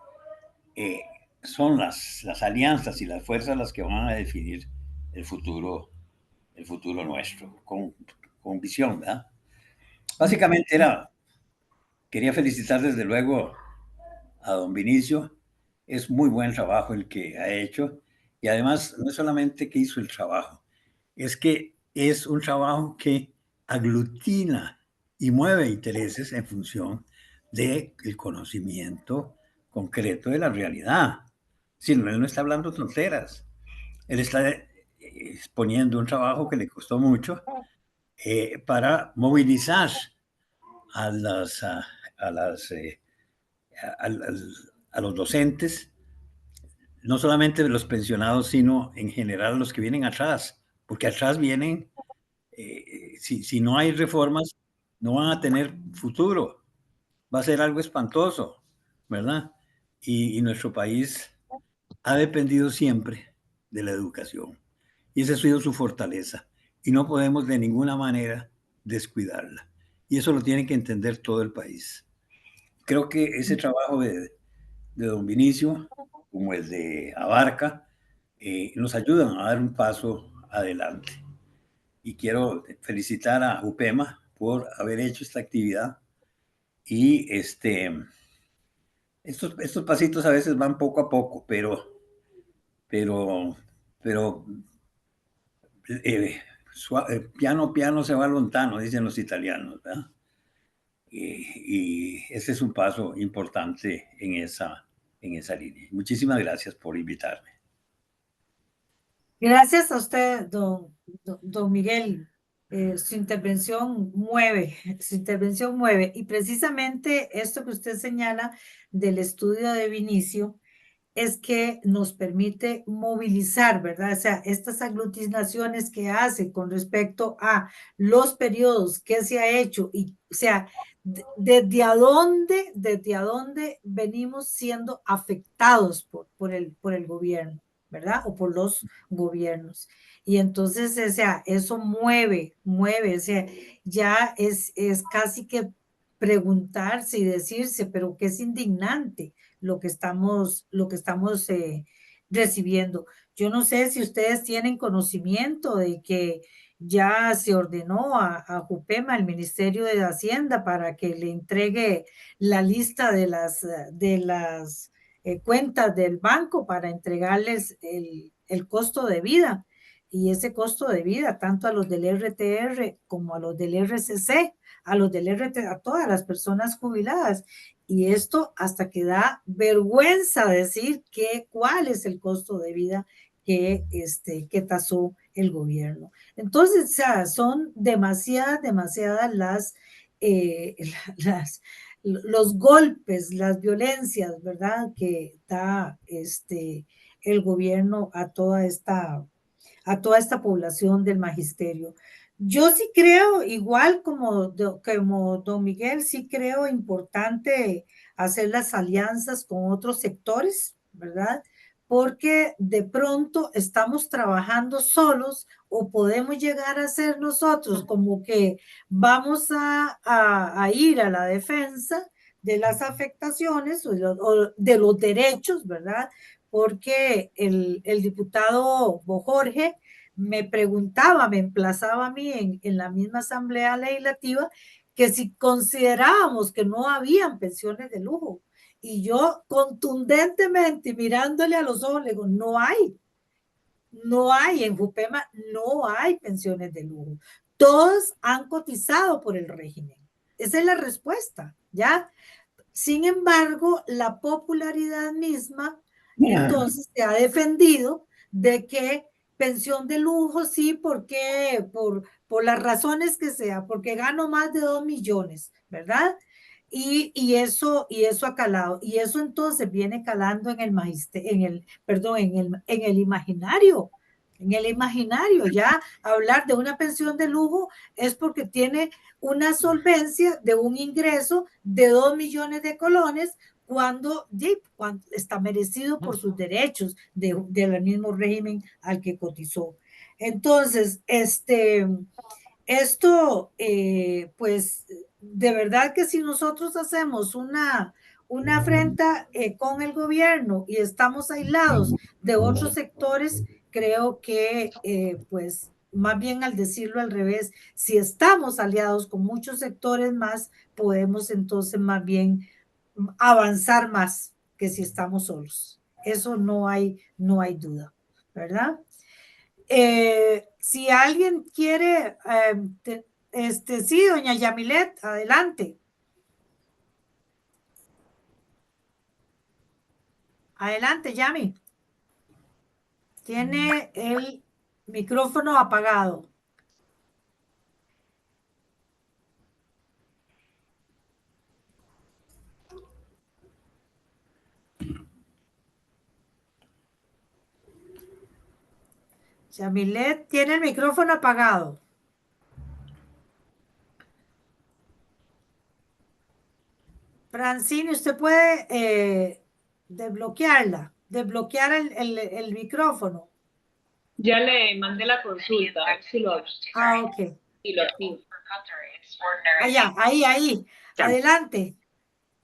son las alianzas y las fuerzas las que van a definir el futuro nuestro, con visión, ¿verdad? Básicamente quería felicitar desde luego a don Vinicio. Es muy buen trabajo el que ha hecho y además no es solamente que hizo el trabajo, es que es un trabajo que aglutina y mueve intereses en función del conocimiento concreto de la realidad. Si no, él no está hablando tonteras, él está exponiendo un trabajo que le costó mucho para movilizar a las, a las a los docentes, no solamente de los pensionados, sino en general los que vienen atrás, porque atrás vienen, si no hay reformas, no van a tener futuro, va a ser algo espantoso, ¿verdad? Y nuestro país ha dependido siempre de la educación, y esa ha sido su fortaleza, y no podemos de ninguna manera descuidarla, y eso lo tiene que entender todo el país. Creo que ese trabajo de don Vinicio, como el de Abarca, nos ayudan a dar un paso adelante. Y quiero felicitar a UPEMA por haber hecho esta actividad. Y estos pasitos a veces van poco a poco, pero piano piano se va lontano, dicen los italianos, ¿verdad? Y ese es un paso importante en esa línea. Muchísimas gracias por invitarme. Gracias a usted, don Miguel. Su intervención mueve, y precisamente esto que usted señala del estudio de Vinicio es que nos permite movilizar, ¿verdad? O sea, estas aglutinaciones que hace con respecto a los periodos que se ha hecho y, o sea, desde a dónde venimos siendo afectados por el gobierno, ¿verdad? O por los gobiernos. Y entonces, o sea, eso mueve, o sea, ya es casi que preguntarse y decirse, pero qué es indignante lo que estamos recibiendo. Yo no sé si ustedes tienen conocimiento de que ya se ordenó a Jupema, el Ministerio de Hacienda, para que le entregue la lista de las cuentas del banco para entregarles el costo de vida. Y ese costo de vida, tanto a los del RTR como a los del RCC, a todas las personas jubiladas. Y esto hasta que da vergüenza decir cuál es el costo de vida que tasó el gobierno. Entonces, o sea, son demasiadas los golpes, las violencias, ¿verdad? Que da el gobierno a toda esta población del magisterio. Yo sí creo, igual como don Miguel, sí creo importante hacer las alianzas con otros sectores, ¿verdad? Porque de pronto estamos trabajando solos o podemos llegar a ser nosotros como que vamos a ir a la defensa de las afectaciones o de los derechos, ¿verdad? Porque el diputado Jorge me preguntaba, me emplazaba a mí en la misma asamblea legislativa que si considerábamos que no habían pensiones de lujo. Y yo contundentemente mirándole a los ojos le digo, no hay. No hay, en Jupema no hay pensiones de lujo. Todos han cotizado por el régimen. Esa es la respuesta, ¿ya? Sin embargo, la popularidad misma, entonces, se ha defendido de que pensión de lujo, sí, porque por las razones que sea, porque gano más de 2 millones, ¿verdad? Y eso ha calado, y eso entonces viene calando en el perdón, en el imaginario, ya hablar de una pensión de lujo es porque tiene una solvencia de un ingreso de 2 millones de colones cuando está merecido por sus derechos del mismo régimen al que cotizó. Entonces, esto, pues, de verdad que si nosotros hacemos una afrenta con el gobierno y estamos aislados de otros sectores, creo que, pues, más bien al decirlo al revés, si estamos aliados con muchos sectores más, podemos entonces más bien avanzar más que si estamos solos. Eso no hay duda, ¿verdad? Si alguien quiere, sí, doña Yamilet, adelante. Adelante, Yami. Tiene el micrófono apagado. Yamilet tiene el micrófono apagado. Francine, usted puede desbloquear el micrófono. Ya le mandé la consulta, a ver si lo Ok. si lo activo. Allá, ahí. Adelante.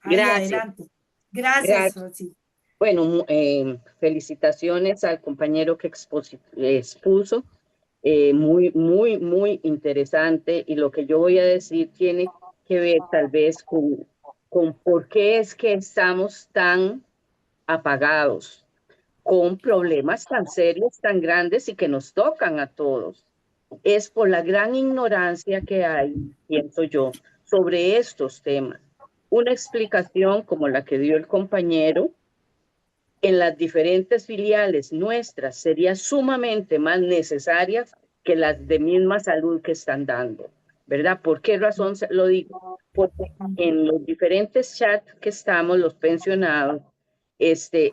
Ahí, Gracias. adelante. Gracias, Gracias. Francisco. Bueno, felicitaciones al compañero que expuso. Muy interesante. Y lo que yo voy a decir tiene que ver tal vez con por qué es que estamos tan apagados, con problemas tan serios, tan grandes y que nos tocan a todos. Es por la gran ignorancia que hay, pienso yo, sobre estos temas. Una explicación como la que dio el compañero en las diferentes filiales nuestras sería sumamente más necesaria que las de misma salud que están dando, ¿verdad? ¿Por qué razón lo digo? Porque en los diferentes chats que estamos, los pensionados, se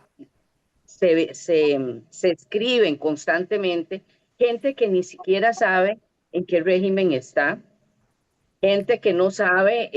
escriben constantemente gente que ni siquiera sabe en qué régimen está, gente que no sabe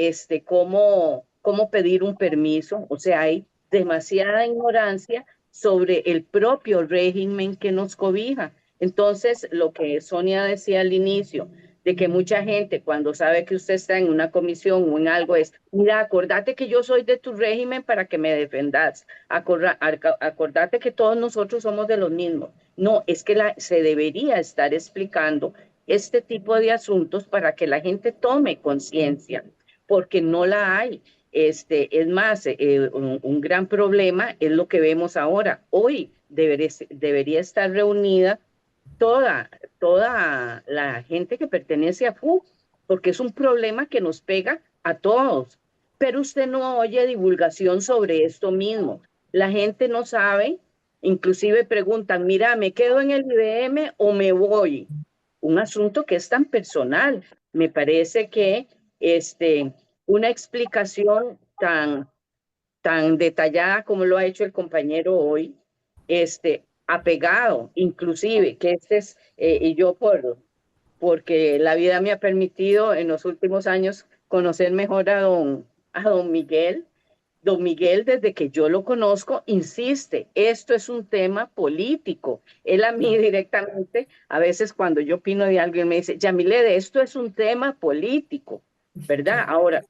cómo pedir un permiso, o sea, hay demasiada ignorancia sobre el propio régimen que nos cobija. Entonces, lo que Sonia decía al inicio, de que mucha gente cuando sabe que usted está en una comisión o en algo es, mira, acordate que yo soy de tu régimen para que me defendas, acordate que todos nosotros somos de los mismos. No, es que se debería estar explicando este tipo de asuntos para que la gente tome conciencia, porque no la hay. Es más, un gran problema es lo que vemos ahora. Hoy debería estar reunida toda la gente que pertenece a FU, porque es un problema que nos pega a todos. Pero usted no oye divulgación sobre esto mismo. La gente no sabe, inclusive preguntan, mira, ¿me quedo en el IBM o me voy? Un asunto que es tan personal. Me parece que una explicación tan detallada como lo ha hecho el compañero hoy, apegado, inclusive, que y yo porque la vida me ha permitido en los últimos años conocer mejor a don Miguel. Don Miguel, desde que yo lo conozco, insiste, esto es un tema político. Él a mí directamente, a veces cuando yo opino de alguien, me dice, Yamile, esto es un tema político, ¿verdad? Ahora,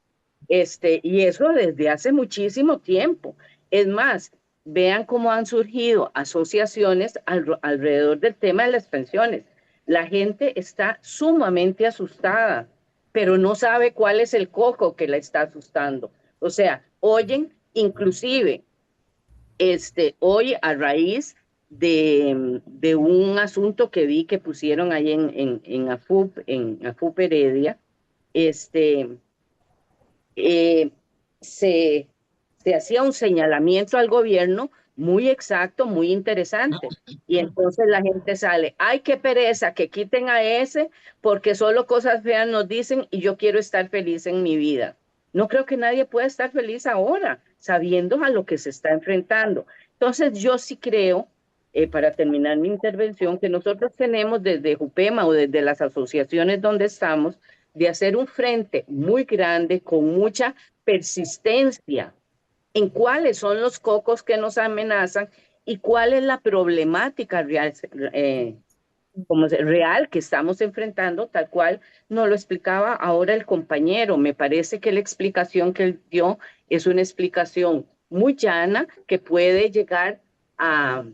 y eso desde hace muchísimo tiempo. Es más, vean cómo han surgido asociaciones alrededor del tema de las pensiones. La gente está sumamente asustada, pero no sabe cuál es el coco que la está asustando. O sea, oyen, inclusive, hoy a raíz de un asunto que vi que pusieron ahí en AFUP Heredia. Eh, se, se hacía un señalamiento al gobierno muy exacto, muy interesante. Y entonces la gente sale, ay, qué pereza, que quiten a ese, porque solo cosas feas nos dicen y yo quiero estar feliz en mi vida. No creo que nadie pueda estar feliz ahora, sabiendo a lo que se está enfrentando. Entonces yo sí creo, para terminar mi intervención, que nosotros tenemos desde JUPEMA o desde las asociaciones donde estamos, de hacer un frente muy grande, con mucha persistencia en cuáles son los cocos que nos amenazan y cuál es la problemática real, real que estamos enfrentando, tal cual nos lo explicaba ahora el compañero. Me parece que la explicación que él dio es una explicación muy llana que puede llegar a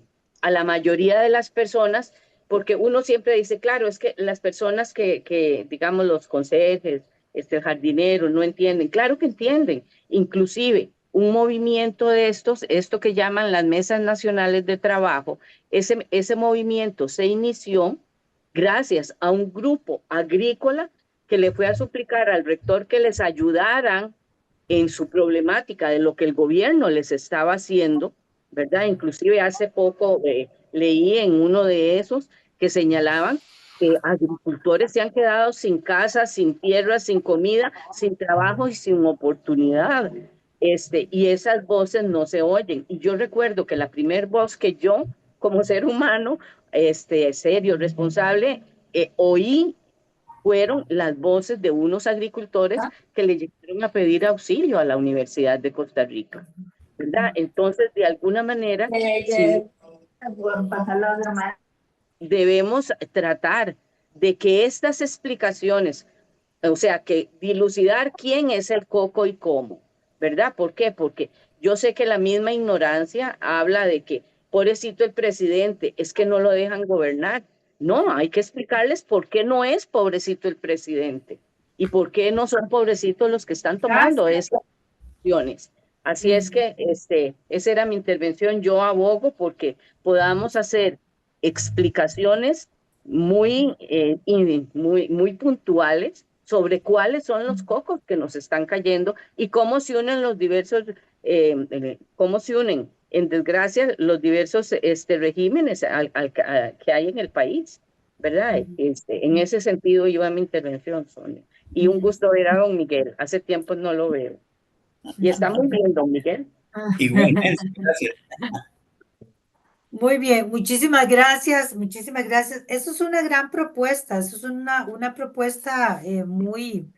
la mayoría de las personas, porque uno siempre dice, claro, es que las personas que digamos, los conserjes, el jardinero, no entienden. Claro que entienden. Inclusive, un movimiento de esto que llaman las mesas nacionales de trabajo, ese movimiento se inició gracias a un grupo agrícola que le fue a suplicar al rector que les ayudaran en su problemática de lo que el gobierno les estaba haciendo, ¿verdad? Inclusive hace poco leí en uno de esos que señalaban que agricultores se han quedado sin casa, sin tierra, sin comida, sin trabajo y sin oportunidad. Y esas voces no se oyen. Y yo recuerdo que la primer voz que yo, como ser humano, serio, responsable, oí fueron las voces de unos agricultores que le llegaron a pedir auxilio a la Universidad de Costa Rica, ¿verdad? Entonces, de alguna manera, sí, debemos tratar de que estas explicaciones, o sea, que dilucidar quién es el coco y cómo, ¿verdad? ¿Por qué? Porque yo sé que la misma ignorancia habla de que, pobrecito el presidente, es que no lo dejan gobernar. No, hay que explicarles por qué no es pobrecito el presidente y por qué no son pobrecitos los que están tomando estas acciones. Así es que esa era mi intervención. Yo abogo porque podamos hacer explicaciones muy puntuales sobre cuáles son los cocos que nos están cayendo y cómo se unen los diversos, cómo se unen, en desgracia, los diversos regímenes que hay en el país, ¿verdad? En ese sentido iba mi intervención, Sonia. Y un gusto ver a don Miguel. Hace tiempo no lo veo. Y está muy bien, don Miguel. Igualmente, gracias. Muy bien, muchísimas gracias, muchísimas gracias. Eso es una gran propuesta, eso es una propuesta muy,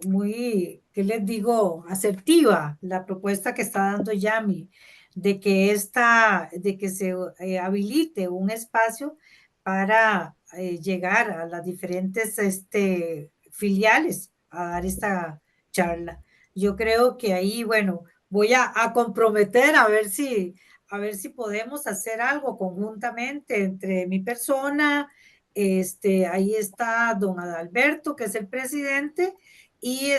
muy, ¿qué les digo? Asertiva, la propuesta que está dando Yami, de que se habilite un espacio para llegar a las diferentes filiales a dar esta charla. Yo creo que ahí, bueno, voy a comprometer a ver si podemos hacer algo conjuntamente entre mi persona, ahí está don Adalberto, que es el presidente, y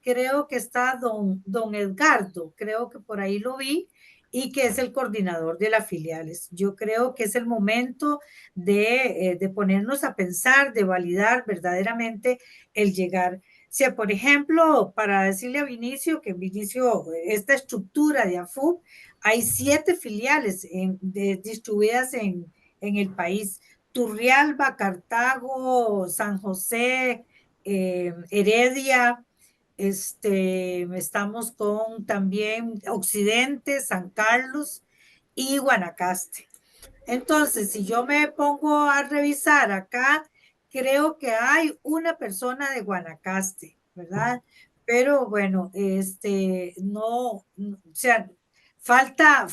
creo que está don Edgardo, creo que por ahí lo vi, y que es el coordinador de las filiales. Yo creo que es el momento de ponernos a pensar, de validar verdaderamente el llegar. Si, por ejemplo, para decirle a Vinicio que Vinicio, esta estructura de AFUP, hay 7 filiales distribuidas en el país. Turrialba, Cartago, San José, Heredia, estamos con también Occidente, San Carlos y Guanacaste. Entonces, si yo me pongo a revisar acá, creo que hay una persona de Guanacaste, ¿verdad? Pero bueno, no, o sea, faltan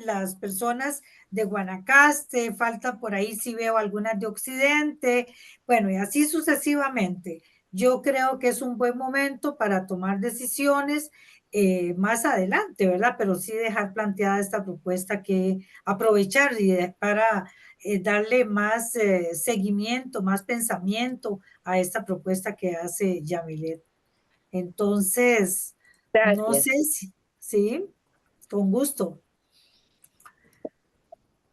las personas de Guanacaste, falta por ahí si veo algunas de Occidente, bueno, y así sucesivamente. Yo creo que es un buen momento para tomar decisiones más adelante, ¿verdad? Pero sí dejar planteada esta propuesta que aprovechar para darle más seguimiento, más pensamiento a esta propuesta que hace Yamilet. Entonces, no sé Gracias. sí, con gusto.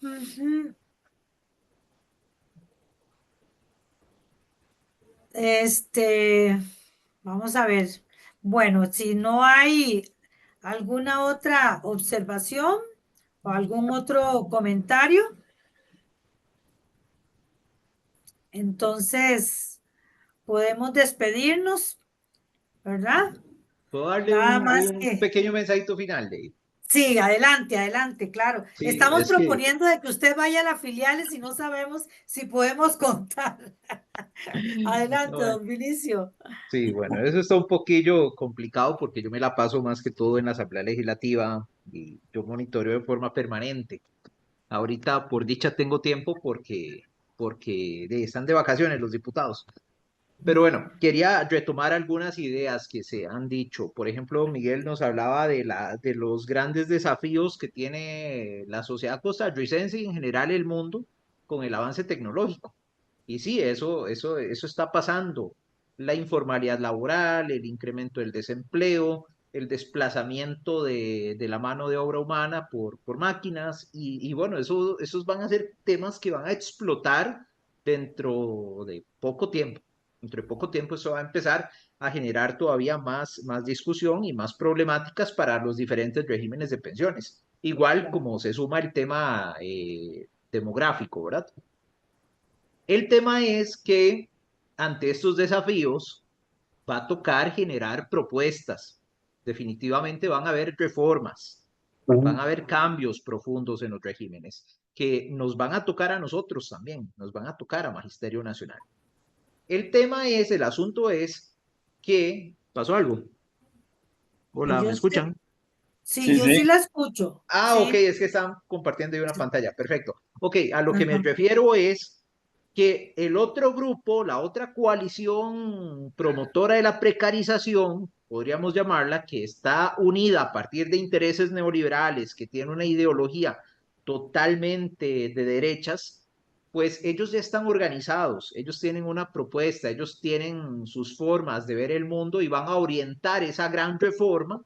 Ujú. Vamos a ver. Bueno, si no hay alguna otra observación o algún otro comentario, entonces podemos despedirnos, ¿verdad? ¿Puedo darle Nada más un que, pequeño mensajito final, Ley? sí, adelante, adelante, claro. Sí, Estamos es que proponiendo de que usted vaya a las filiales y no sabemos si podemos contar. Adelante, no, don Vinicio. sí, bueno, eso está un poquillo complicado porque yo me la paso más que todo en la Asamblea Legislativa y yo monitoreo de forma permanente. Ahorita, por dicha, tengo tiempo porque están de vacaciones los diputados. Pero bueno, quería retomar algunas ideas que se han dicho. Por ejemplo, Miguel nos hablaba de los grandes desafíos que tiene la sociedad costarricense y en general el mundo con el avance tecnológico. Y sí, eso está pasando. La informalidad laboral, el incremento del desempleo, el desplazamiento de la mano de obra humana por máquinas. Y bueno, esos van a ser temas que van a explotar dentro de poco tiempo. Dentro de poco tiempo eso va a empezar a generar todavía más discusión y más problemáticas para los diferentes regímenes de pensiones. Igual como se suma el tema demográfico, ¿verdad? El tema es que ante estos desafíos va a tocar generar propuestas. Definitivamente van a haber reformas, van a haber cambios profundos en los regímenes que nos van a tocar a nosotros también, nos van a tocar a Magisterio Nacional. El asunto es que, ¿pasó algo? Y Hola, ¿me yo sí, escuchan? sí, Sí, yo sí sí. la escucho. Ah, ok, Sí. es que están compartiendo ahí una pantalla. Perfecto. Ok, a lo que me Ajá. refiero es que el otro grupo, la otra coalición promotora de la precarización, podríamos llamarla, que está unida a partir de intereses neoliberales, que tiene una ideología totalmente de derechas, pues ellos ya están organizados, ellos tienen una propuesta, ellos tienen sus formas de ver el mundo y van a orientar esa gran reforma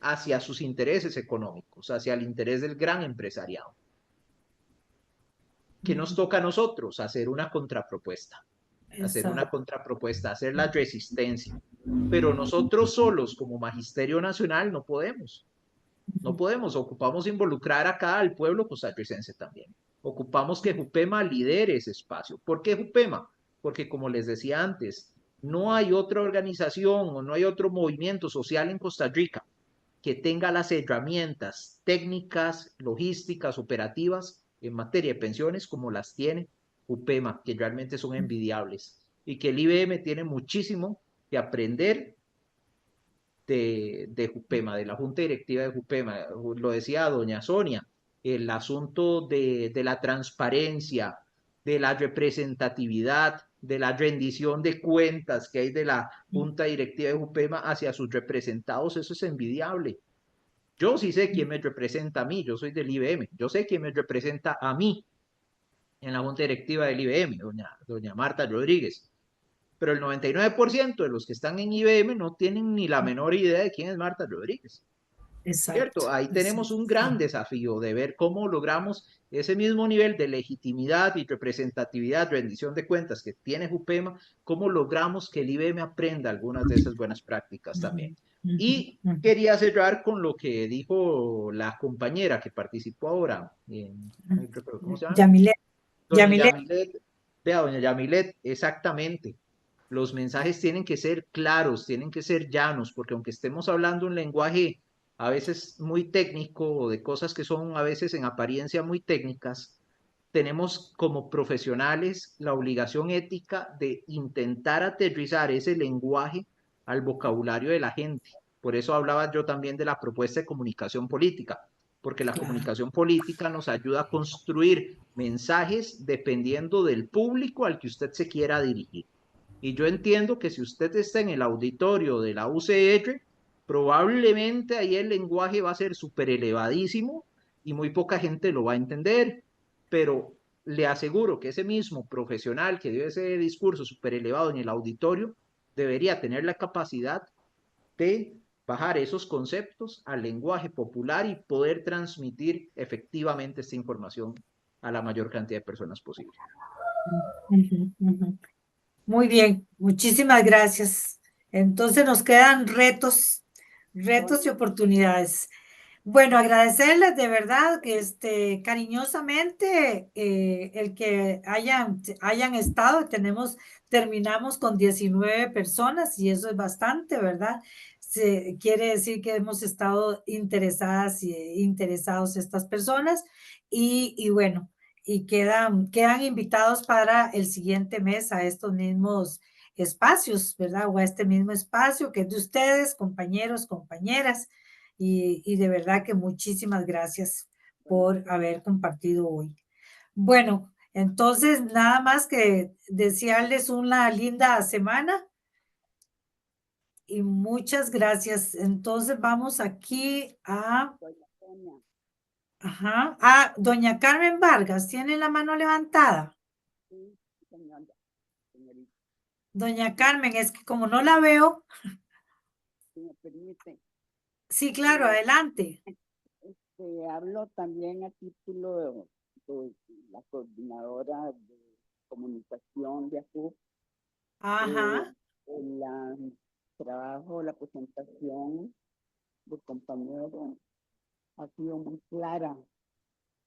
hacia sus intereses económicos, hacia el interés del gran empresariado. ¿Qué nos toca a nosotros? Hacer una Exacto. contrapropuesta, hacer la resistencia. Pero nosotros solos, como Magisterio Nacional, no podemos. No podemos. Ocupamos involucrar acá al pueblo costarricense también. Ocupamos que Jupema lidere ese espacio. ¿Por qué Jupema? Porque, como les decía antes, no hay otra organización o no hay otro movimiento social en Costa Rica que tenga las herramientas técnicas, logísticas, operativas en materia de pensiones como las tiene UPEMA, que realmente son envidiables, y que el IBM tiene muchísimo que aprender de Jupema, de la Junta Directiva de Jupema. Lo decía doña Sonia, el asunto de la transparencia, de la representatividad, de la rendición de cuentas que hay de la Junta Directiva de Jupema hacia sus representados, eso es envidiable. Yo sí sé quién me representa a mí, yo soy del IBM, yo sé quién me representa a mí en la junta directiva del IBM, doña Marta Rodríguez. Pero el 99% de los que están en IBM no tienen ni la menor idea de quién es Marta Rodríguez. Exacto. ¿Cierto? Ahí tenemos Exacto. un gran desafío de ver cómo logramos ese mismo nivel de legitimidad y representatividad, rendición de cuentas que tiene Jupema, cómo logramos que el IBM aprenda algunas de esas buenas prácticas también. Y quería cerrar con lo que dijo la compañera que participó ahora, ¿cómo se llama? Yamilet, Doña Yamilet. Yamilet. Vea, doña Yamilet, exactamente. Los mensajes tienen que ser claros, tienen que ser llanos, porque aunque estemos hablando un lenguaje a veces muy técnico o de cosas que son a veces en apariencia muy técnicas, tenemos como profesionales la obligación ética de intentar aterrizar ese lenguaje al vocabulario de la gente. Por eso hablaba yo también de la propuesta de comunicación política, porque la Claro. comunicación política nos ayuda a construir mensajes dependiendo del público al que usted se quiera dirigir. Y yo entiendo que si usted está en el auditorio de la UCR, probablemente ahí el lenguaje va a ser súper elevadísimo y muy poca gente lo va a entender, pero le aseguro que ese mismo profesional que dio ese discurso súper elevado en el auditorio debería tener la capacidad de bajar esos conceptos al lenguaje popular y poder transmitir efectivamente esta información a la mayor cantidad de personas posible. Muy bien, muchísimas gracias. Entonces nos quedan retos y oportunidades. Bueno, agradecerles de verdad que cariñosamente el que hayan estado. Terminamos con 19 personas y eso es bastante, ¿verdad? Quiere decir que hemos estado interesadas y interesados estas personas y bueno, y quedan invitados para el siguiente mes a estos mismos espacios, ¿verdad? O a este mismo espacio que es de ustedes, compañeros, compañeras. Y de verdad que muchísimas gracias por haber compartido hoy. Bueno, entonces nada más que desearles una linda semana y muchas gracias. Entonces vamos aquí a doña Carmen Vargas, ¿tiene la mano levantada? Doña Carmen, es que como no la veo. Si me permite. Sí, claro, adelante. Hablo también a título de la coordinadora de comunicación de ACUP. Ajá. El trabajo, la presentación del compañero ha sido muy clara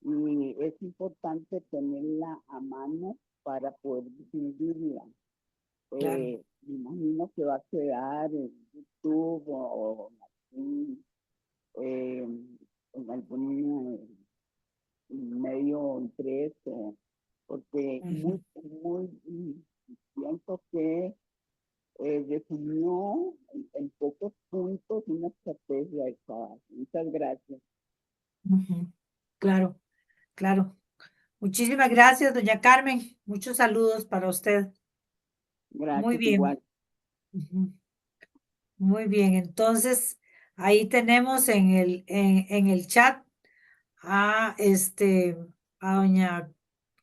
y es importante tenerla a mano para poder difundirla. Claro. Me imagino que va a quedar en YouTube o en algún medio impreso, porque siento que definió en pocos puntos una estrategia de trabajo. Muchas gracias. Claro, claro. Muchísimas gracias, doña Carmen. Muchos saludos para usted. Gracias, muy bien. igual. Muy bien, entonces ahí tenemos en el chat a doña,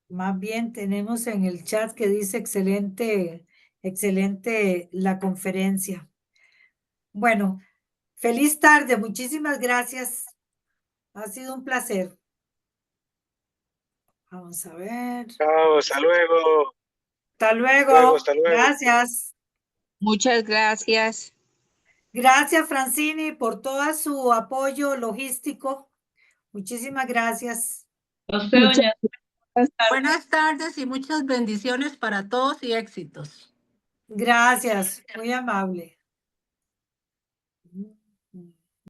más bien tenemos en el chat que dice excelente la conferencia. Bueno, feliz tarde, muchísimas gracias. Ha sido un placer. Vamos a ver. Chao, hasta luego. Hasta luego. Hasta luego. Gracias. Muchas gracias. Gracias, Francini, por todo su apoyo logístico. Muchísimas gracias. A usted, doña. Buenas tardes y muchas bendiciones para todos y éxitos. Gracias, muy amable.